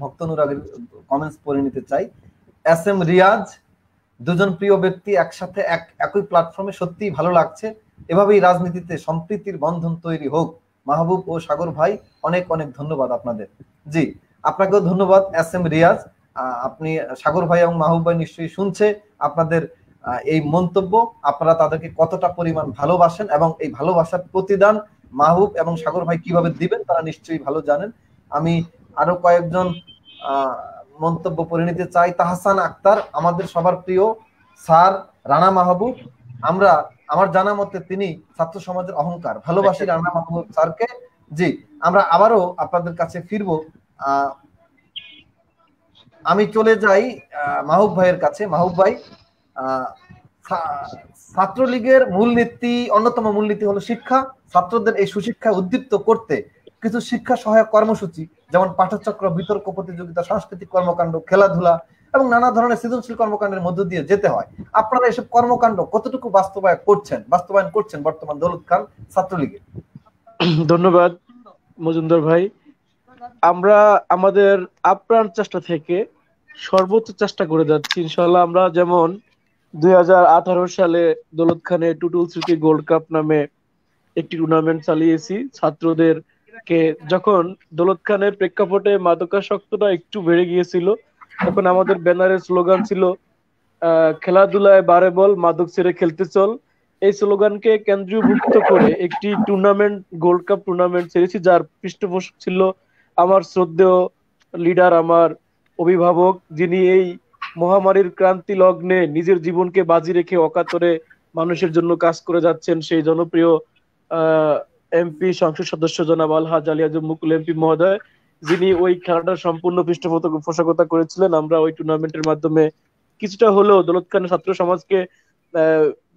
ভক্ত অনুরাগীর কমেন্টস পড়ে নিতে চাই। এস এম রিয়াজ, দুজন প্রিয় ব্যক্তি একসাথে একই প্ল্যাটফর্মে, সত্যিই ভালো লাগছে। এভাবেই রাজনীতিতে সম্প্রীতির বন্ধন তৈরি হোক। মাহবুব ও সাগর ভাই, অনেক অনেক ধন্যবাদ আপনাদের। জি, আপনাকেও ধন্যবাদ এস এম রিয়াজ। আপনি সাগর ভাই এবং মাহবুব ভাই নিশ্চয়ই শুনছে আপনাদের এই মন্তব্য, আপনারা তাদেরকে কতটা পরিমাণ ভালোবাসেন এবং এই ভালোবাসার প্রতিদান মাহবুব এবং সাগর ভাই কিভাবে দিবেন তারা নিশ্চয়ই ভালো জানেন। আমি আরো কয়েকজন মন্তব্য পড়ে নিতে চাই। তাহসান আক্তার, আমাদের সবার প্রিয় স্যার রানা মাহবুব, আমার জানা মতে তিনি ছাত্র সমাজের অহংকার, ভালোবাসি রানা মাহবুব স্যারকে। জি, আমরা আবারও আপনাদের কাছে ফিরবো। আমি চলে যাই মাহবুব ভাইয়ের কাছে। মাহবুব ভাই, ছাত্রলীগের অন্যতম মূলনীতি হলো শিক্ষা। ছাত্রদের এই সুশিক্ষায় উদ্দীপ্ত করতে কিছু শিক্ষা সহায়ক কর্মসূচি, যেমন পাঠচক্র, বিতর্ক প্রতিযোগিতা, সাংস্কৃতিক কর্মকাণ্ড, খেলাধুলা এবং নানা ধরনের সৃজনশীল কর্মকাণ্ডের মধ্য দিয়ে যেতে হয়। আপনারা এসব কর্মকাণ্ড কতটুকু বাস্তবায়ন করছেন বর্তমান দৌলত খান ছাত্রলীগে? ধন্যবাদ মজুমদার ভাই। আমরা আমাদের আপ্রাণ চেষ্টা থেকে সর্বোচ্চ চেষ্টা করে যাচ্ছি। ইনশাআল্লাহ আমরা যেমন 2018 সালে দৌলত খানে টুটুল স্মৃতি গোল্ড কাপ নামে একটি টুর্নামেন্ট চালিয়েছি ছাত্রদেরকে। যখন দৌলত খানের প্রেক্ষাপটে মাদকাসক্তটা একটু বেড়ে গিয়েছিল, তখন আমাদের ব্যানারের স্লোগান ছিল খেলাধুলায় বারে বল, মাদক ছেড়ে খেলতে চল। এই স্লোগানকে কেন্দ্রীভূত করে একটি টুর্নামেন্ট, গোল্ড কাপ টুর্নামেন্ট ছেড়েছি, যার পৃষ্ঠপোষক ছিল আমার শ্রদ্ধেয় লিডার, আমার অভিভাবক, যিনি এই মহামারীর ক্রান্তি লগ্নে নিজের জীবনকে বাজি রেখে অকাতরে মানুষের জন্য কাজ করে যাচ্ছেন, সেই জনপ্রিয় এমপি সংসদ সদস্য জনাব আলহাজ আলী আজম মুকুল এমপি মহোদয়, যিনি ওই খেলাটার সম্পূর্ণ পৃষ্ঠপোষকতা করেছিলেন। আমরা ওই টুর্নামেন্টের মাধ্যমে কিছুটা হলেও দৌলত খানের ছাত্র সমাজকে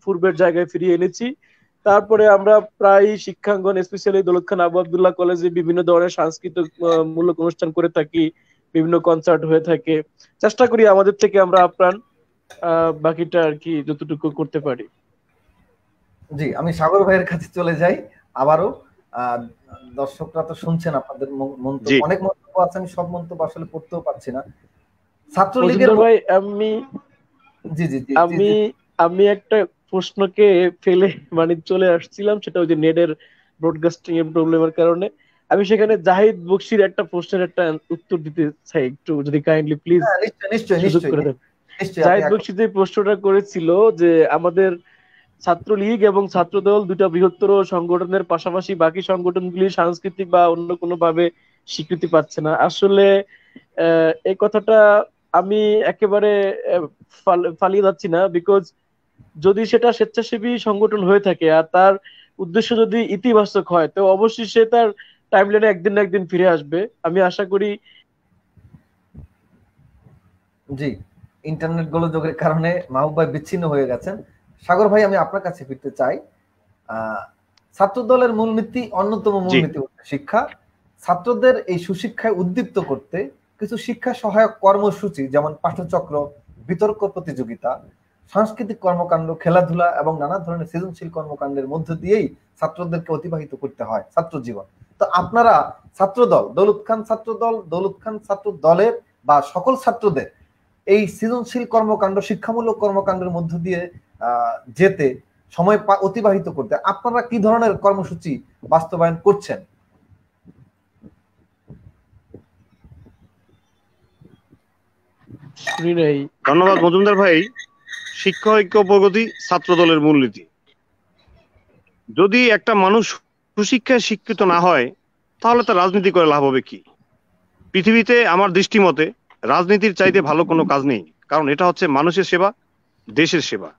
পূর্বের জায়গায় ফিরিয়ে এনেছি। তারপরে আমরা প্রায় শিক্ষাঙ্গন, স্পেশালি দৌলত খান আবু আবদুল্লাহ কলেজে বিভিন্ন ধরনের সাংস্কৃতিক মূলক অনুষ্ঠান করে থাকি, বিভিন্ন কনসার্ট হয়ে থাকে। চেষ্টা করি আমাদের থেকে আমরা আপ্রাণ বাকিটা আর কি যতটুকু করতে পারি। জি, আমি সাগর ভাইয়ের কাছে চলে যাই আবারও। দর্শকরা তো শুনছেন আপনাদের মন্তব্য, অনেক মন্তব্য আছে, আমি সব মন্তব্য আসলে পড়তেও পারছি না। ছাত্রলীগের ভাই আমি একটা প্রশ্নকে ফেলে চলে আসছিলাম, সেটা ওই যে নেটের ব্রডকাস্টিং এর প্রবলেমের কারণে। আমি সেখানে জাহিদ বকশির একটা প্রশ্নের একটা উত্তর দিতে চাই, একটু যদি কাইন্ডলি প্লিজ সুযোগ করে দেন। জাহিদ বকশি যে প্রশ্নটা করেছিল যে আমাদের ছাত্রলীগ এবং ছাত্রদল দুটা বৃহত্তর সংগঠনের পাশাপাশি বাকি সংগঠনগুলি সাংস্কৃতিক বা অন্য কোনো ভাবে স্বীকৃতি পাচ্ছে না। আসলে এই কথাটা আমি একেবারে ফালিয়ে যাচ্ছি না, বিকজ যদি সেটা স্বেচ্ছাসেবী সংগঠন হয়ে থাকে আর তার উদ্দেশ্য যদি ইতিবাচক হয়, তো অবশ্যই সে তার টাইমলাইনে একদিন না একদিন ফিরে আসবে, আমি আশা করি। জি, ইন্টারনেট গোলযোগের কারণে মাহবুব ভাই বিচ্ছিন্ন হয়ে গেছেন। সাগর ভাই, আমি আপনার কাছে ফিরতে চাই। ছাত্র দলের মূলনীতি, অন্যতম মূলনীতি শিক্ষা। ছাত্রদের এই সুশিক্ষায় উদ্দীপ্ত করতে কিছু শিক্ষা সহায়ক কর্মসূচি, যেমন পাঠচক্র, বিতর্ক প্রতিযোগিতা, সাংস্কৃতিক কর্মকাণ্ড, খেলাধুলা এবং নানা ধরনের সৃজনশীল কর্মকাণ্ডের মধ্য দিয়েই ছাত্রদেরকে অতিবাহিত করতে হয় ছাত্র জীবন। তো আপনারা ছাত্রদল, দৌলত খান ছাত্রদল, দৌলত খান ছাত্র দলের বা সকল ছাত্রদের এই সৃজনশীল কর্মকাণ্ড, শিক্ষামূলক কর্মকাণ্ডের মধ্য দিয়ে যেতে, সময় অতিবাহিত করতে আপনারা কি ধরনের কর্মসূচি বাস্তবায়ন করছেন? ধন্যবাদ মজুমদার ভাই। শিক্ষা, ঐক্য, প্রগতি ছাত্র দলের মূলনীতি। যদি একটা মানুষ সুশিক্ষায় শিক্ষিত না হয়, তাহলে তার রাজনীতি করে লাভ হবে কি? পৃথিবীতে আমার দৃষ্টি মতে রাজনীতির চাইতে ভালো কোনো কাজ নেই, কারণ এটা হচ্ছে মানুষের সেবা, দেশের সেবা।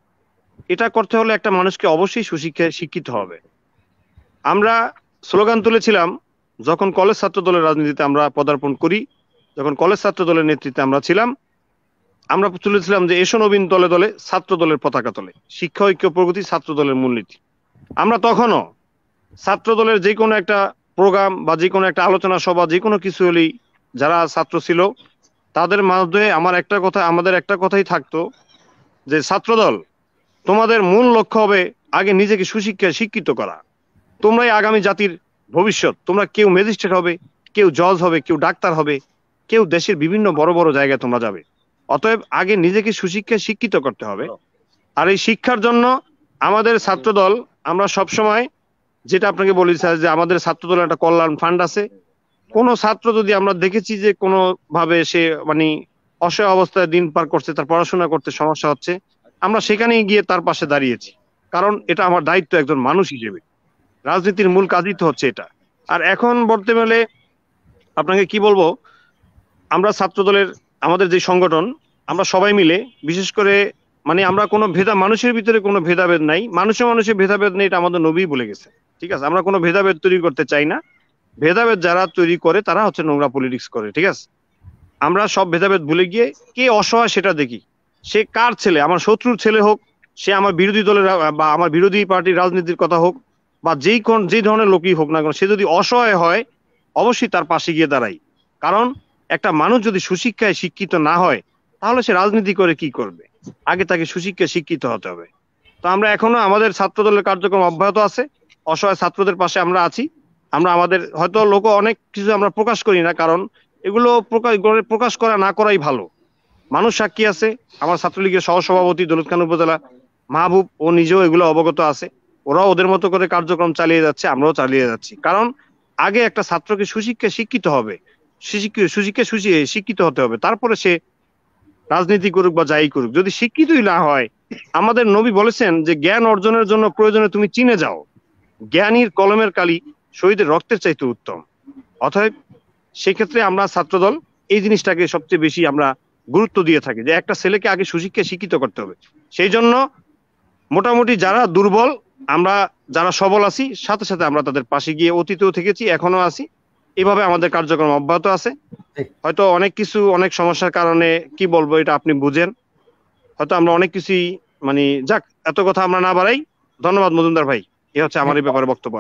এটা করতে হলে একটা মানুষকে অবশ্যই সুশিক্ষায় শিক্ষিত হবে। আমরা স্লোগান তুলেছিলাম যখন কলেজ ছাত্র দলের রাজনীতিতে আমরা পদার্পণ করি, যখন কলেজ ছাত্র দলের নেতৃত্বে আমরা ছিলাম, আমরা তুলেছিলাম যে এসো নবীন দলে দলে, ছাত্র দলের পতাকা তলে, শিক্ষা, ঐক্য, প্রগতি ছাত্র দলের মূলনীতি। আমরা তখনও ছাত্র দলের যে কোনো একটা প্রোগ্রাম বা যে কোনো একটা আলোচনা সভা, যে কোনো কিছু হলেই যারা ছাত্র ছিল তাদের মধ্যে আমাদের একটা কথাই থাকতো যে ছাত্রদল, তোমাদের মূল লক্ষ্য হবে আগে নিজেকে সুশিক্ষায় শিক্ষিত করা। তোমরাই আগামী জাতির ভবিষ্যৎ। তোমরা কেউ ম্যাজিস্ট্রেট হবে, কেউ জজ হবে, কেউ ডাক্তার হবে, কেউ দেশের বিভিন্ন বড় বড় জায়গায় তোমরা যাবে। অতএব আগে নিজেকে সুশিক্ষায় শিক্ষিত করতে হবে। আর এই শিক্ষার জন্য আমাদের ছাত্রদল, আমরা সবসময় যেটা আপনাকে বলি যে আমাদের ছাত্রদলের একটা কল্যাণ ফান্ড আছে। কোন ছাত্র যদি আমরা দেখেছি যে কোনো ভাবে সে অসহায় অবস্থায় দিন পার করছে, তার পড়াশোনা করতে সমস্যা হচ্ছে, আমরা সেখানেই গিয়ে তার পাশে দাঁড়িয়েছি, কারণ এটা আমার দায়িত্ব একজন মানুষ হিসেবে। রাজনীতির মূল কাজই তো হচ্ছে এটা। আর এখন বর্তমানে আপনাকে কি বলবো, আমরা ছাত্রদলের আমাদের যে সংগঠন, আমরা সবাই মিলে, বিশেষ করে আমরা কোনো মানুষের ভিতরে কোনো ভেদাভেদ নাই, মানুষের ভেদাভেদ নেই, এটা আমাদের নবী বলে গেছে। ঠিক আছে, আমরা কোনো ভেদাভেদ তৈরি করতে চাই না। ভেদাভেদ যারা তৈরি করে তারা হচ্ছে নোংরা পলিটিক্স করে। ঠিক আছে, আমরা সব ভেদাভেদ ভুলে গিয়ে কে অসহায় সেটা দেখি। সে কার ছেলে, আমার শত্রুর ছেলে হোক, সে আমার বিরোধী দলের বা আমার বিরোধী পার্টির রাজনীতির কথা হোক, বা যে ধরনের লোকই হোক না কেন, সে যদি অসহায় হয় অবশ্যই তার পাশে গিয়ে দাঁড়াই। কারণ একটা মানুষ যদি সুশিক্ষায় শিক্ষিত না হয়, তাহলে সে রাজনীতি করে কি করবে? আগে তাকে সুশিক্ষায় শিক্ষিত হতে হবে। তো আমরা এখনো আমাদের ছাত্র দলের কার্যক্রম অব্যাহত আছে। অসহায় ছাত্রদের পাশে আমরা আছি। আমরা আমাদের হয়তো অনেক কিছু আমরা প্রকাশ করি না, কারণ এগুলো প্রকাশ করা না করাই ভালো। মানুষ সাক্ষী আছে, আমার ছাত্রলীগের সহসভাপতি দৌলতখান উপজেলা মাহবুব ও নিজেও এগুলো অবগত আছে। ওরাও ওদের মতো করে কার্যক্রম চালিয়ে যাচ্ছে, আমরাও চালিয়ে যাচ্ছি। কারণ আগে একটা ছাত্রকে সুশিক্ষায় শিক্ষিত হবে, শিক্ষিত হতে হবে, তারপরে সে রাজনীতি করুক বা যাই করুক। যদি শিক্ষিতই না হয়, আমাদের নবী বলেছেন যে জ্ঞান অর্জনের জন্য প্রয়োজনে তুমি চিনে যাও, জ্ঞানীর কলমের কালি শহীদের রক্তের চাইতে উত্তম। অতএব সেক্ষেত্রে আমরা ছাত্রদল এই জিনিসটাকে সবচেয়ে বেশি আমরা গুরুত্ব দিয়ে থাকি, যে একটা ছেলেকে আগে সুশিক্ষায় শিক্ষিত করতে হবে। সেই জন্য মোটামুটি যারা দুর্বল, আমরা যারা সবল আছি, সাথে সাথে আমরা তাদের পাশে গিয়ে অতীতেও থেকেছি, এখনো আছি। এভাবে আমাদের কার্যক্রম অব্যাহত আছে। হয়তো অনেক কিছু, অনেক সমস্যার কারণে কি বলবো এটা আপনি বুঝেন, হয়তো আমরা অনেক কিছুই মানে যাক, এত কথা আমরা না বাড়াই। ধন্যবাদ মজুমদার ভাই, এ হচ্ছে আমার এই ব্যাপারে বক্তব্য।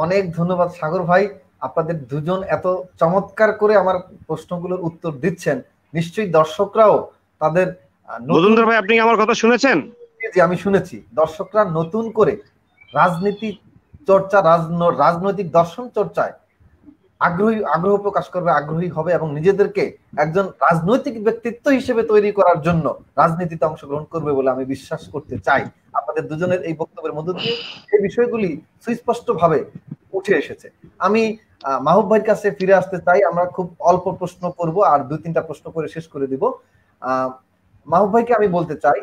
অনেক ধন্যবাদ সাগর ভাই, আপনাদের দুজন এত চমৎকার করে আমার প্রশ্নগুলোর উত্তর দিচ্ছেন। নিশ্চয়ই দর্শকরাও তাদের মজুমদার ভাই, আপনি আমার কথা শুনেছেন? জি, আমি শুনেছি। দর্শকরা নতুন করে রাজনীতি চর্চা, রাজনৈতিক দর্শন চর্চায় আগ্রহ প্রকাশ করবে, আগ্রহী হবে এবং নিজেদেরকে একজন রাজনৈতিক ব্যক্তিত্ব হিসেবে তৈরি করার জন্য রাজনীতিতে অংশগ্রহণ করবে বলে আমি বিশ্বাস করতে চাই। আপনাদের দুজনের এই বক্তব্যের মধ্য দিয়ে এই বিষয়গুলি সুস্পষ্ট ভাবে উঠে এসেছে। আমি মাহবুব ভাইয়ের কাছে ফিরে আসতে চাই। আমরা খুব অল্প প্রশ্ন করব, আর 2-3টা প্রশ্ন করে শেষ করে দিব। মাহবুব ভাইকে আমি বলতে চাই,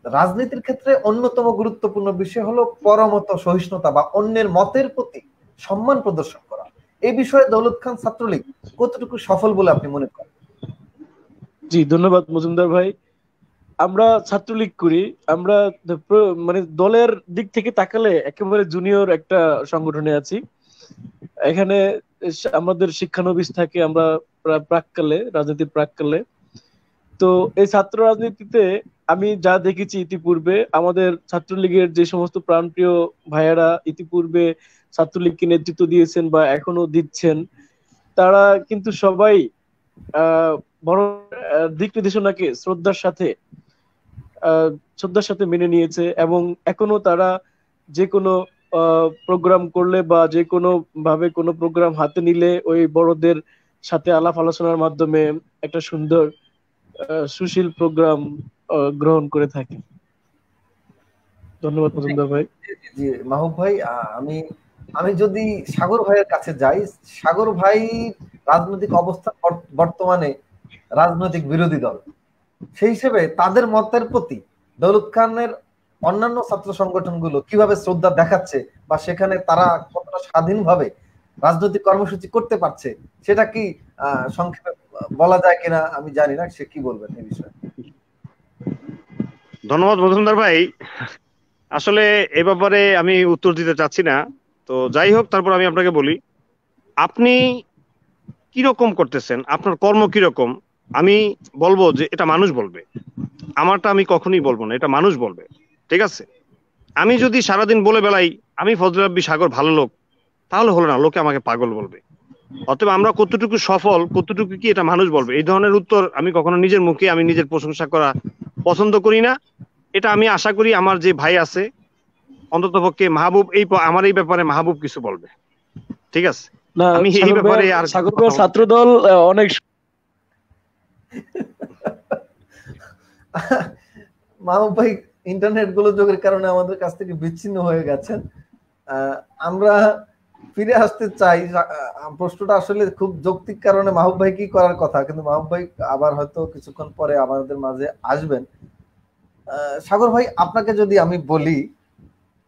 রাজনীতির ক্ষেত্রে অন্যতম গুরুত্বপূর্ণ বিষয় হলো পরমত সহিষ্ণুতা বা অন্যের মতের প্রতি সম্মান প্রদর্শন করা। এই বিষয়ে দৌলত খান ছাত্রলীগ কতটুকু সফল বলে আপনি মনে করেন? জি, ধন্যবাদ মজুমদার ভাই। আমরা ছাত্রলীগ করি, আমরা মানে দলের দিক থেকে তাকালে একেবারে জুনিয়র একটা সংগঠনে আছি। এখানে আমাদের শিক্ষানবিশ থাকে, আমরা প্রাককালে, রাজনীতির প্রাককালে। তো এই ছাত্র রাজনীতিতে আমি যা দেখেছি ইতিপূর্বে, আমাদের ছাত্রলীগের যে সমস্ত প্রাণপ্রিয় ভাইয়েরা ইতিপূর্বে ছাত্রলীগকে নেতৃত্ব দিয়েছেন বা এখনো দিচ্ছেন, তারা কিন্তু সবাই বড় দিক নির্দেশনাকে শ্রদ্ধার সাথে মেনে নিয়েছে, এবং এখনো তারা যে কোনো প্রোগ্রাম করলে বা যে কোনো ভাবে কোনো প্রোগ্রাম হাতে নিলে ওই বড়দের সাথে আলাপ আলোচনার মাধ্যমে একটা সুন্দর সুশীল প্রোগ্রাম গ্রহণ করে থাকে। ধন্যবাদ মজুমদার ভাই। জি মাহবুব ভাই, আমি যদি সাগর ভাইয়ের কাছে যাই, সাগর ভাই রাজনৈতিক অবস্থা বর্তমানে রাজনৈতিক বিরোধী দল, সেই হিসেবে তাদের মতের প্রতি দৌলত খানের অন্যান্য ছাত্র সংগঠনগুলো কিভাবে শ্রদ্ধা দেখাচ্ছে বা সেখানে তারা কতটা স্বাধীনভাবে রাজনৈতিক কর্মসূচি করতে পারছে, সেটা কি সংক্ষেপে বলা যায় কিনা আমি জানি না, সে কি বলবেন এই বিষয়ে? ধন্যবাদ মজুমদার ভাই। আসলে এ ব্যাপারে আমি উত্তর দিতে চাচ্ছি না, তো যাই হোক, তারপর আমি আপনাকে বলি, আপনি কিরকম করতেছেন, আপনার কর্ম কিরকম, আমি বলবো যে এটা মানুষ বলবে, আমারটা আমি কখনোই বলবো না, এটা মানুষ বলবে। ঠিক আছে? আমি যদি সারাদিন বলে বেলাই আমি ফজলে রাব্বি সাগর ভালো লোক, তাহলে হলো না, লোকে আমাকে পাগল বলবে। অতএব আমরা কতটুকু সফল, কতটুকু কি, এটা মানুষ বলবে। এই ধরনের উত্তর আমি কখনো নিজের মুখে আমি নিজের প্রশংসা করা পছন্দ করি না। এটা আমি আশা করি আমার যে ভাই আছে, অন্ততপক্ষে মাহবুব, আমার এই ব্যাপারে মাহবুব কিছু বলবে। ঠিক আছে? না, আমি এই ব্যাপারে আর সাগর ভাই ছাত্রদল অনেক মাহবুব ভাই ইন্টারনেট গোলযোগের কারণে আমাদের কাছ থেকে বিচ্ছিন্ন হয়ে গেছেন। আমরা ফিরে আসতে চাই। প্রশ্নটা আসলে খুব যৌক্তিক কারণে মাহবুব ভাই কি করার কথা, কিন্তু মাহবুব ভাই আবার হয়তো কিছুক্ষণ পরে আমাদের মাঝে আসবেন। সাগর ভাই, আপনাকে যদি আমি বলি,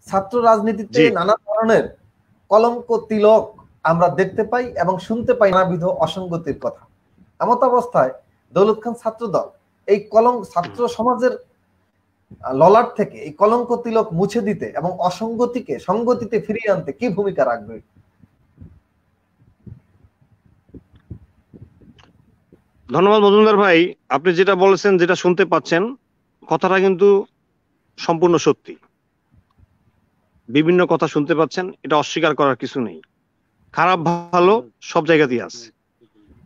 ছাত্র রাজনীতিতে নানা ধরনের কলঙ্ক তিলক আমরা দেখতে পাই এবং শুনতে পাই নানাবিধ অসঙ্গতির কথা। এমত অবস্থায় দৌলত খান ছাত্রদল এই ছাত্র সমাজের ললাট থেকে এই কলঙ্ক তিলক মুছে দিতে এবং অসঙ্গতিকে সঙ্গতিতে ফিরিয়ে আনতে কি ভূমিকা রাখবে? ধন্যবাদ মজুমদার ভাই, আপনি যেটা বলেছেন, যেটা শুনতে পাচ্ছেন, কথাটা কিন্তু সম্পূর্ণ সত্যি। বিভিন্ন কথা শুনতে পাচ্ছেন, এটা অস্বীকার করার কিছু নেই। খারাপ ভালো সব জায়গাতেই আছে।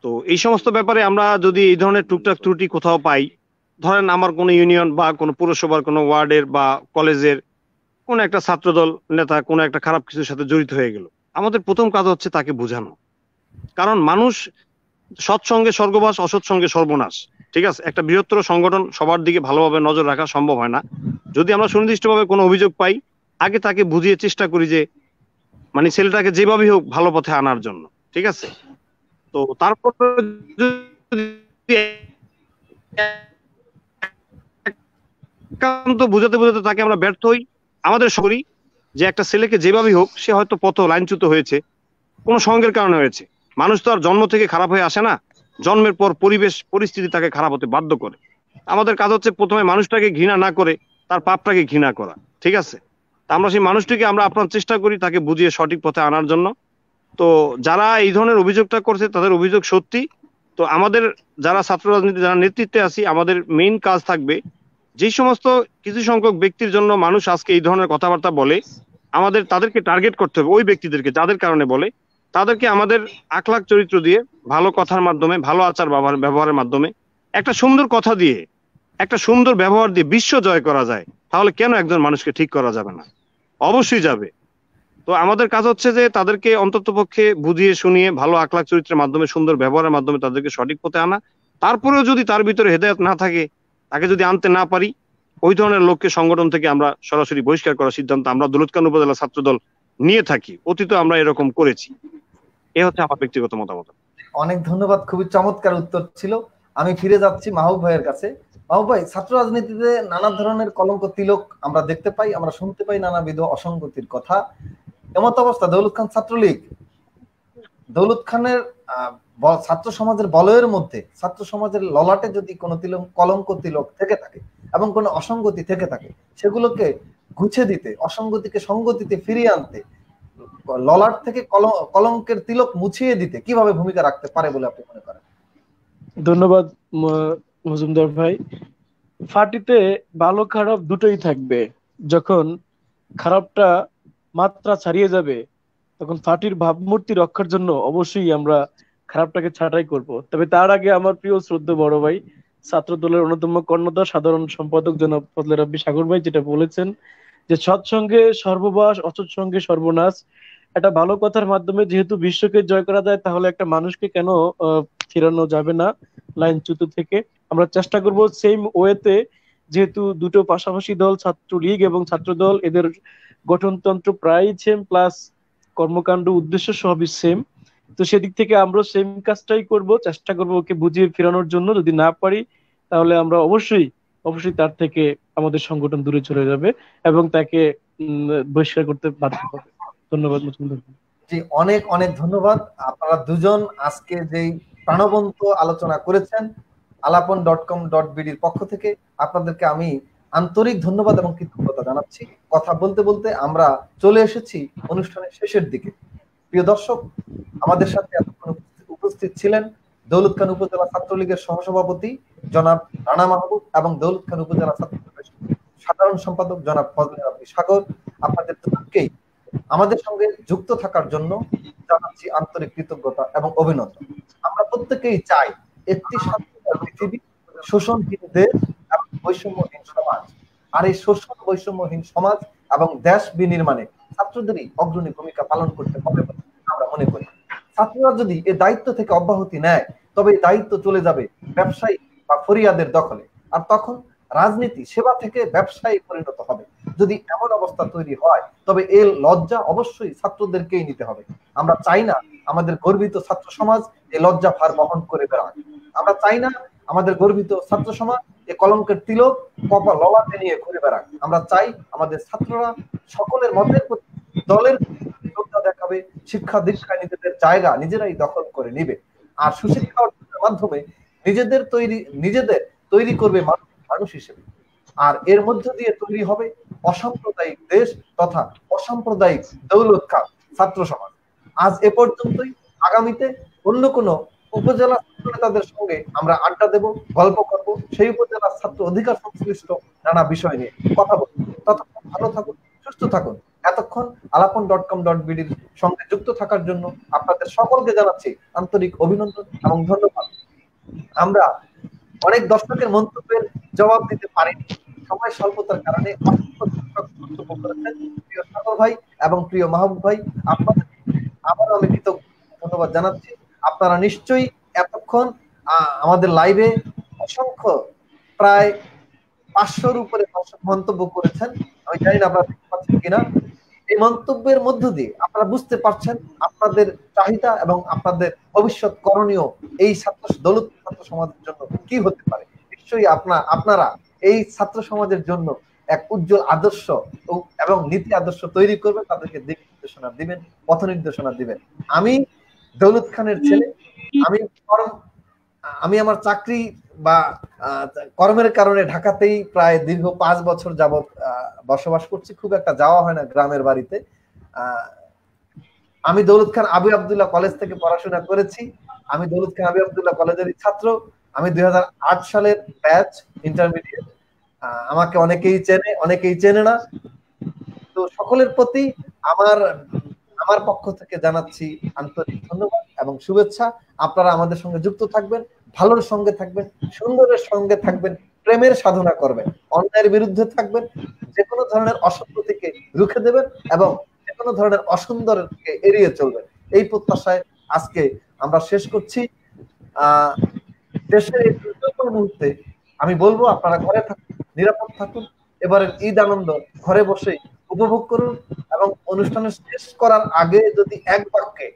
তো এই সমস্ত ব্যাপারে আমরা যদি এই ধরনের টুকটাক ত্রুটি কোথাও পাই, ধরেন আমার কোনো ইউনিয়ন বা কোনো পৌরসভার কোনো ওয়ার্ডের বা কলেজের কোন একটা ছাত্রদল নেতা কোনো একটা খারাপ কিছুর সাথে জড়িত হয়ে গেল, আমাদের প্রথম কাজ হচ্ছে তাকে বোঝানো। কারণ মানুষ সৎসঙ্গে স্বর্গবাস, অসৎ সঙ্গে সর্বনাশ। ঠিক আছে, একটা বৃহত্তর সংগঠন সবার দিকে ভালোভাবে নজর রাখা সম্ভব হয় না। যদি আমরা সুনির্দিষ্টভাবে কোনো অভিযোগ পাই, আগে তাকে বুঝিয়ে চেষ্টা করি যে মানে ছেলেটাকে যেভাবেই হোক ভালো পথে আনার জন্য, ঠিক আছে। তো তারপর একান্ত বুঝাতে বুঝাতে তাকে আমরা ব্যর্থ হই, আমাদের করি যে একটা ছেলেকে যেভাবেই হোক, সে হয়তো পথ লাইনচ্যুত হয়েছে, কোনো সঙ্গের কারণে হয়েছে। মানুষ তো আর জন্ম থেকে খারাপ হয়ে আসে না, জন্মের পর পরিবেশ পরিস্থিতি তাকে খারাপ হতে বাধ্য করে। আমাদের কাজ হচ্ছে প্রথমে মানুষটাকে ঘৃণা না করে তার পাপটাকে ঘৃণা করা, ঠিক আছে। আমরা সেই মানুষটিকে আমরা আপনার চেষ্টা করি তাকে বুঝিয়ে সঠিক পথে আনার জন্য। তো যারা এই ধরনের অভিযোগটা করছে তাদের অভিযোগ সত্যি। তো আমাদের যারা ছাত্র রাজনীতি যারা নেতৃত্বে আছি, আমাদের মেইন কাজ থাকবে যে সমস্ত কিছু সংখ্যক ব্যক্তির জন্য মানুষ আজকে এই ধরনের কথাবার্তা বলে, আমাদের তাদেরকে টার্গেট করতে হবে, ওই ব্যক্তিদেরকে যাদের কারণে বলে তাদেরকে আমাদের আখলাক চরিত্র দিয়ে, ভালো কথার মাধ্যমে, ভালো আচার ব্যবহারের মাধ্যমে, একটা সুন্দর কথা দিয়ে, একটা সুন্দর ব্যবহার দিয়ে বিশ্ব জয় করা যায়। তাহলে কেন একজন মানুষকে ঠিক করা যাবে না? অবশ্যই যাবে। তো আমাদের কাজ হচ্ছে যে তাদেরকে অন্ততপক্ষে বুঝিয়ে শুনিয়ে ভালো আখলাক চরিত্রের মাধ্যমে, সুন্দর ব্যবহারের মাধ্যমে তাদেরকে সঠিক পথে আনা। তারপরেও যদি তার ভিতরে হেদায়েত না থাকে, তাকে যদি আনতে না পারি, ওই ধরনের লোককে সংগঠন থেকে আমরা সরাসরি বহিষ্কার করার সিদ্ধান্ত আমরা দৌলতখান উপজেলা ছাত্রদল নিয়ে থাকি। অতীতে আমরা এরকম করেছি। এ হচ্ছে আমার ব্যক্তিগত মতামত। অনেক ধন্যবাদ, খুবই চমৎকার উত্তর ছিল। আমি ফিরে যাচ্ছি মাহবুব ভাইয়ের কাছে। মাহবুব ভাই, ছাত্র রাজনীতিতে নানা ধরনের কলঙ্ক তিলক আমরা দেখতে পাই, আমরা শুনতে পাই নানাবিধ অসঙ্গতির কথা। এমত অবস্থা দৌলত খান ছাত্রলীগ, দৌলত খানের ছাত্র সমাজের বলয়ের মধ্যে, ছাত্র সমাজের ললাটে যদি কোনো কলঙ্ক তিলক থেকে থাকে এবং কোনো অসঙ্গতি থেকে থাকে, সেগুলোকে গুছে দিতে, অসঙ্গতিকে সঙ্গতিতে ফিরিয়ে আনতে, ললাট থেকে কলঙ্কের তিলক মুছিয়ে দিতে কিভাবে ভূমিকা রাখতে পারে বলে আপনি মনে করেন? ধন্যবাদ মজুমদার ভাই। ফাটিতে ভালো খারাপ দুটোই থাকবে। যখন খারাপটা মাত্রা ছাড়িয়ে যাবে, তখন ফাটির ভাবমূর্তি রক্ষার জন্য অবশ্যই আমরা খারাপটাকে ছাঁটাই করব। তবে তার আগে আমার প্রিয় শ্রদ্ধা বড় ভাই, ছাত্র দলের অন্যতম কর্ণধার সাধারণ সম্পাদক জনাব ফজলে রাব্বি সাগর ভাই যেটা বলেছেন যে সৎসঙ্গে সর্ববাস, অসৎ সঙ্গে সর্বনাশ, একটা ভালো কথার মাধ্যমে যেহেতু বিশ্বকে জয় করা যায়, তাহলে একটা মানুষকে কেন ফেরানো যাবে না লাইনচ্যুত থেকে। আমরা চেষ্টা করব সেম ওয়েতে, যেহেতু দুটো পাশাপাশি দল, ছাত্রলীগ এবং ছাত্র দল, এদের গঠনতন্ত্র প্রায় সেম, প্লাস কর্মকাণ্ড উদ্দেশ্য সবই সেম। তো সেদিক থেকে আমরা সেম কাজটাই করব, চেষ্টা করব ওকে বুঝিয়ে ফেরানোর জন্য। যদি না পারি তাহলে আমরা অবশ্যই তার থেকে আমাদের সংগঠন দূরে চলে যাবে এবং তাকে বহিষ্কার করতে বাধ্য হবে। ধন্যবাদ মজুমদার। জি, অনেক অনেক ধন্যবাদ। আপনারা দুজন আজকে যেই প্রাণবন্ত আলোচনা করেছেন alapon.com.bd পক্ষ থেকে আপনাদেরকে আমি আন্তরিক ধন্যবাদ এবং কৃতজ্ঞতা জানাচ্ছি। কথা বলতে বলতে আমরা চলে এসেছি অনুষ্ঠানের শেষের দিকে। প্রিয় দর্শক, আমাদের সাথে এতক্ষণ উপস্থিত ছিলেন দৌলত খান উপজেলা ছাত্রলীগের সহসভাপতি জনাব রানা মাহবুব এবং দৌলত খান উপজেলা ছাত্রলীগের সাধারণ সম্পাদক জনাব ফজলে রাব্বি সাগর। আপনাদের দুজনকেই আমাদের সঙ্গে যুক্ত থাকার জন্য জানাচ্ছি আন্তরিক কৃতজ্ঞতা এবং অভিনন্দন। আমরা প্রত্যেকেই চাই একটি স্বাধীন পৃথিবী, শোষণহীন দেশ এবং বৈষম্যহীন সমাজ। আর এই শোষণ বৈষম্যহীন সমাজ এবং দেশ বিনির্মাণে ছাত্রদেরই অগ্রণী ভূমিকা পালন করতে হবে বলে আমরা মনে করি। ছাত্ররা যদি এই দায়িত্ব থেকে অব্যাহতি নেয়, তবে এই দায়িত্ব চলে যাবে ব্যবসায়ী বা ফরিয়াদের দখলে, আর তখন রাজনীতি সেবা থেকে ব্যবসায়ী পরিণত হবে। যদি এমন অবস্থা তৈরি হয়, তবে এর লজ্জা অবশ্যই ছাত্রদেরকেই নিতে হবে। আমরা চাই না আমাদের গর্বিত ছাত্র সমাজ এই লজ্জা ভার বহন করে বেড়াক। আমরা চাই না আমাদের গর্বিত ছাত্র সমাজ এই কলঙ্কের তিলক কপাল ললাটে নিয়ে ঘুরে বেড়াক। আমরা চাই আমাদের ছাত্ররা সকলের মতের প্রতি, দলের শ্রদ্ধা দেখাবে, শিক্ষা দীক্ষায় নিজেদের জায়গা নিজেরাই দখল করে নিবে, আর সুশিক্ষা অর্জনের মাধ্যমে নিজেদের তৈরি করবে মানুষ হিসেবে। আর এর মধ্য দিয়ে তৈরি হবে অসাম্প্রদায়িক দেশ তথা অসাম্প্রদায়িক দৌলত খান ছাত্র সমাজ। আজ এ পর্যন্তই। আগামীতে অন্য কোনো উপজেলা ছাত্র নেতাদের সঙ্গে আমরা আড্ডা দেব, গল্প করব, সেই উপজেলার ছাত্র অধিকার সংশ্লিষ্ট নানা বিষয় নিয়ে কথা বলবো। ততক্ষণ ভালো থাকুন, সুস্থ থাকুন। এতক্ষণ alapon.com.bd এর সঙ্গে যুক্ত থাকার জন্য আপনাদের সকলকে জানাচ্ছি আন্তরিক অভিনন্দন এবং ধন্যবাদ। আমরা অনেক দর্শকের মন্তব্যের জবাব দিতে পারিনি, সময় স্বল্পতার কারণে। মন্তব্য করেছেন প্রিয় সাগর ভাই এবং প্রিয় মাহবুব ভাই, আপনাদের আবারও আমি কৃতজ্ঞ ধন্যবাদ জানাচ্ছি। আপনারা নিশ্চয়ই এতক্ষণ আমাদের লাইভে অসংখ্য প্রায় 500-র উপরে মন্তব্য করেছেন। আমি জানি না আপনারা দেখতে পাচ্ছেন কিনা। এই মন্তব্যের মধ্য দিয়ে আপনারা বুঝতে পারছেন আপনাদের চাহিদা এবং আপনাদের ভবিষ্যৎ করণীয় এই দলিত ছাত্র সমাজের জন্য কি হতে পারে। নিশ্চয়ই আপনারা এই ছাত্র সমাজের জন্য এক উজ্জ্বল আদর্শ এবং নীতি আদর্শ তৈরি করবেন, তাদেরকে দিক নির্দেশনা দিবেন, পথ নির্দেশনা দিবেন। আমি দৌলত খানের ছেলে, আমি আমার চাকরি বা কর্মের কারণে ঢাকাতেই প্রায় দীর্ঘ 5 বছর যাবৎ বসবাস করছি। খুব একটা যাওয়া হয় না গ্রামের বাড়িতে। আমি দৌলত খান আবু আবদুল্লাহ কলেজ থেকে পড়াশোনা করেছি। আমি দৌলত খান আবু আবদুল্লাহ কলেজেরই ছাত্র। আমি 2008 সালের ব্যাচ ইন্টারমিডিয়েট। আমাকে অনেকেই চেনে, অনেকেই চেনে না। তো সকলের প্রতি আমার পক্ষ থেকে জানাচ্ছি আন্তরিক ধন্যবাদ এবং শুভেচ্ছা। আপনারা আমাদের সঙ্গে যুক্ত থাকবেন, ভালোর সঙ্গে থাকবেন, সুন্দরের সঙ্গে থাকবেন, প্রেমের সাধনা করবেন, অন্যায়ের বিরুদ্ধে থাকবেন, যে কোনো ধরনের অসত্যকে রুখে দেবেন এবং যে কোনো ধরনের অসুন্দরকে এড়িয়ে চলবেন। এই প্রত্যাশায় আজকে আমরা শেষ করছি। দেশের এই দুর্যোগের মুহূর্তে আমি বলবো আপনারা ঘরে থাকুন, নিরাপদ থাকুন। এবারের ঈদ আনন্দ ঘরে বসেই উপভোগ করুন এবং অনুষ্ঠানের শেষ করার আগে যদি এক বাক্যে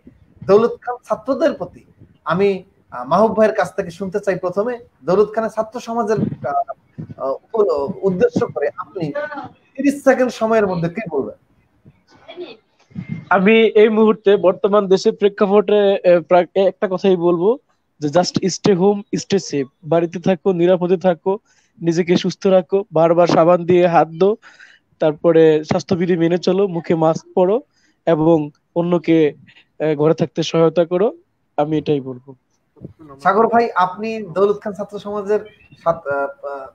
দৌলত খান ছাত্রদের প্রতি আমি মাহবুব ভাইয়ের কাছ থেকে শুনতে চাই। প্রথমে দৌলত খানের ছাত্র সমাজের উদ্দেশ্য করে আপনি 30 সেকেন্ড সময়ের মধ্যে কি বলবেন? আমি এই মুহূর্তে বর্তমান দেশের প্রেক্ষাপটে একটা কথাই বলবো যে just stay home, stay safe. বাড়িতে থাকো, নিরাপদে থাকো, নিজেকে সুস্থ রাখো, বারবার সাবান দিয়ে হাত ধো, তারপরে স্বাস্থ্যবিধি মেনে চলো, মুখে মাস্ক পরো এবং অন্যকে ঘরে থাকতে সহায়তা করো। আমি এটাই বলবো। সাগর ভাই, আপনি দৌলত খান ছাত্র সমাজের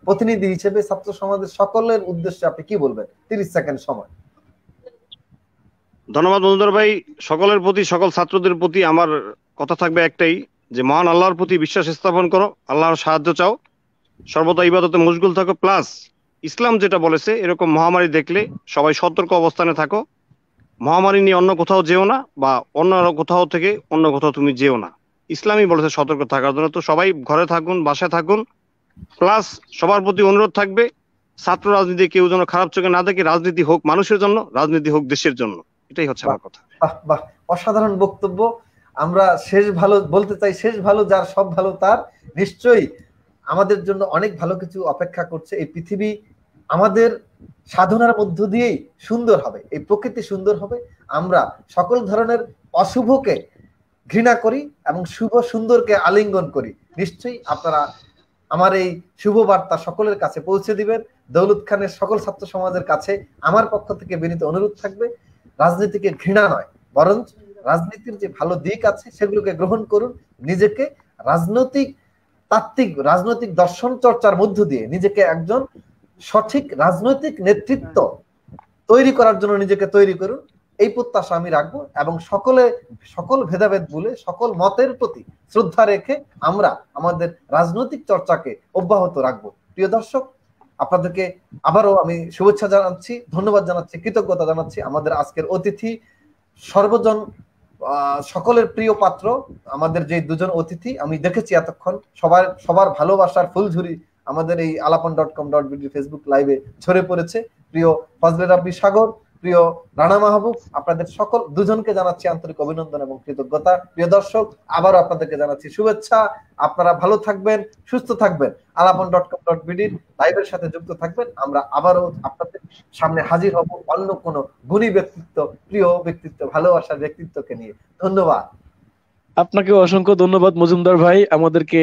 প্রতিনিধি হিসেবে ছাত্র সমাজের সকলের উদ্দেশ্যে আপনি কি বলবেন? 30 সেকেন্ড সময়। ধন্যবাদ মজুমদার ভাই। সকলের প্রতি, সকল ছাত্রদের প্রতি আমার কথা থাকবে একটাই, যে মহান আল্লাহর প্রতি বিশ্বাস স্থাপন করো, আল্লাহর সাহায্য চাও, সর্বদা ইবাদতে মশগুল থাকো। প্লাস ইসলাম যেটা বলেছে, এরকম মহামারী দেখলে সবাই সতর্ক অবস্থানে থাকো। মহামারী নিয়ে অন্য কোথাও যেও না, বা অন্য কোথাও থেকে অন্য কোথাও তুমি যেও না। ইসলামই বলেছে সতর্ক থাকার জন্য। তো সবাই ঘরে থাকুন, বাসায় থাকুন। প্লাস সবার প্রতি অনুরোধ থাকবে, ছাত্র রাজনীতি কেউ যেন খারাপ চোখে না দেখে। রাজনীতি হোক মানুষের জন্য, রাজনীতি হোক দেশের জন্য। এটাই হচ্ছে আমার কথা। বাহ, অসাধারণ বক্তব্য। আমরা শেষ ভালো বলতে চাই, শেষ ভালো যার, সব ভালো তার। নিশ্চয়ই আমাদের জন্য অনেক ভালো কিছু অপেক্ষা করছে। এই পৃথিবী আমাদের সাধনার মধ্য দিয়েই সুন্দর হবে, এই প্রকৃতি সুন্দর হবে। আমরা সকল ধরনের অশুভকে ঘৃণা করি এবং শুভ সুন্দরকে আলিঙ্গন করি। নিশ্চয়ই আপনারা আমার এই শুভ বার্তা সকলের কাছে পৌঁছে দিবেন। দৌলত খানের সকল ছাত্র সমাজের কাছে আমার পক্ষ থেকে বিনীত অনুরোধ থাকবে, রাজনীতিকে ঘৃণা নয়, বরং রাজনীতির যে ভালো দিক আছে সেগুলোকে গ্রহণ করুন। নিজেকে তাত্ত্বিক রাজনৈতিক দর্শন চর্চার মধ্য দিয়ে নিজেকে একজন সঠিক রাজনৈতিক নেতৃত্ব তৈরি করার জন্য নিজেকে তৈরি করুন। এই প্রত্যাশা আমি রাখবো এবং সকল ভেদাভেদ ভুলে সকল মতের প্রতি শ্রদ্ধা রেখে আমরা আমাদের রাজনৈতিক চর্চাকে অব্যাহত রাখবো। প্রিয় দর্শক, আপনাদেরকে আবারও আমি শুভেচ্ছা জানাচ্ছি, ধন্যবাদ জানাচ্ছি, কৃতজ্ঞতা জানাচ্ছি। আমাদের আজকের অতিথি সর্বজন সকলের প্রিয় পাত্র, আমাদের যে দুজন অতিথি আমি দেখেছি এতক্ষণ সবার ভালোবাসার ফুলঝুরি আমাদের এই alapon.com.bd ফেসবুক লাইভে ঝরে পড়েছে। প্রিয় ফজলে রাব্বি সাগর, প্রিয় রানা মাহবুব, আপনাদের সকল দুজনকে জানাচ্ছি আন্তরিক অভিনন্দন এবং কৃতজ্ঞতা। প্রিয় দর্শক, আবারও আপনাদেরকে জানাচ্ছি শুভেচ্ছা। আপনারা ভালো থাকবেন, সুস্থ থাকবেন, alapon.com.bd লাইভের সাথে যুক্ত থাকবেন। আমরা আবারও আপনাদের সামনে হাজির হব অন্য কোনো গুণী ব্যক্তিত্ব, প্রিয় ব্যক্তিত্ব, ভালোবাসার ব্যক্তিত্বকে নিয়ে। ধন্যবাদ। আপনাকে অসংখ্য ধন্যবাদ মজুমদার ভাই, আমাদেরকে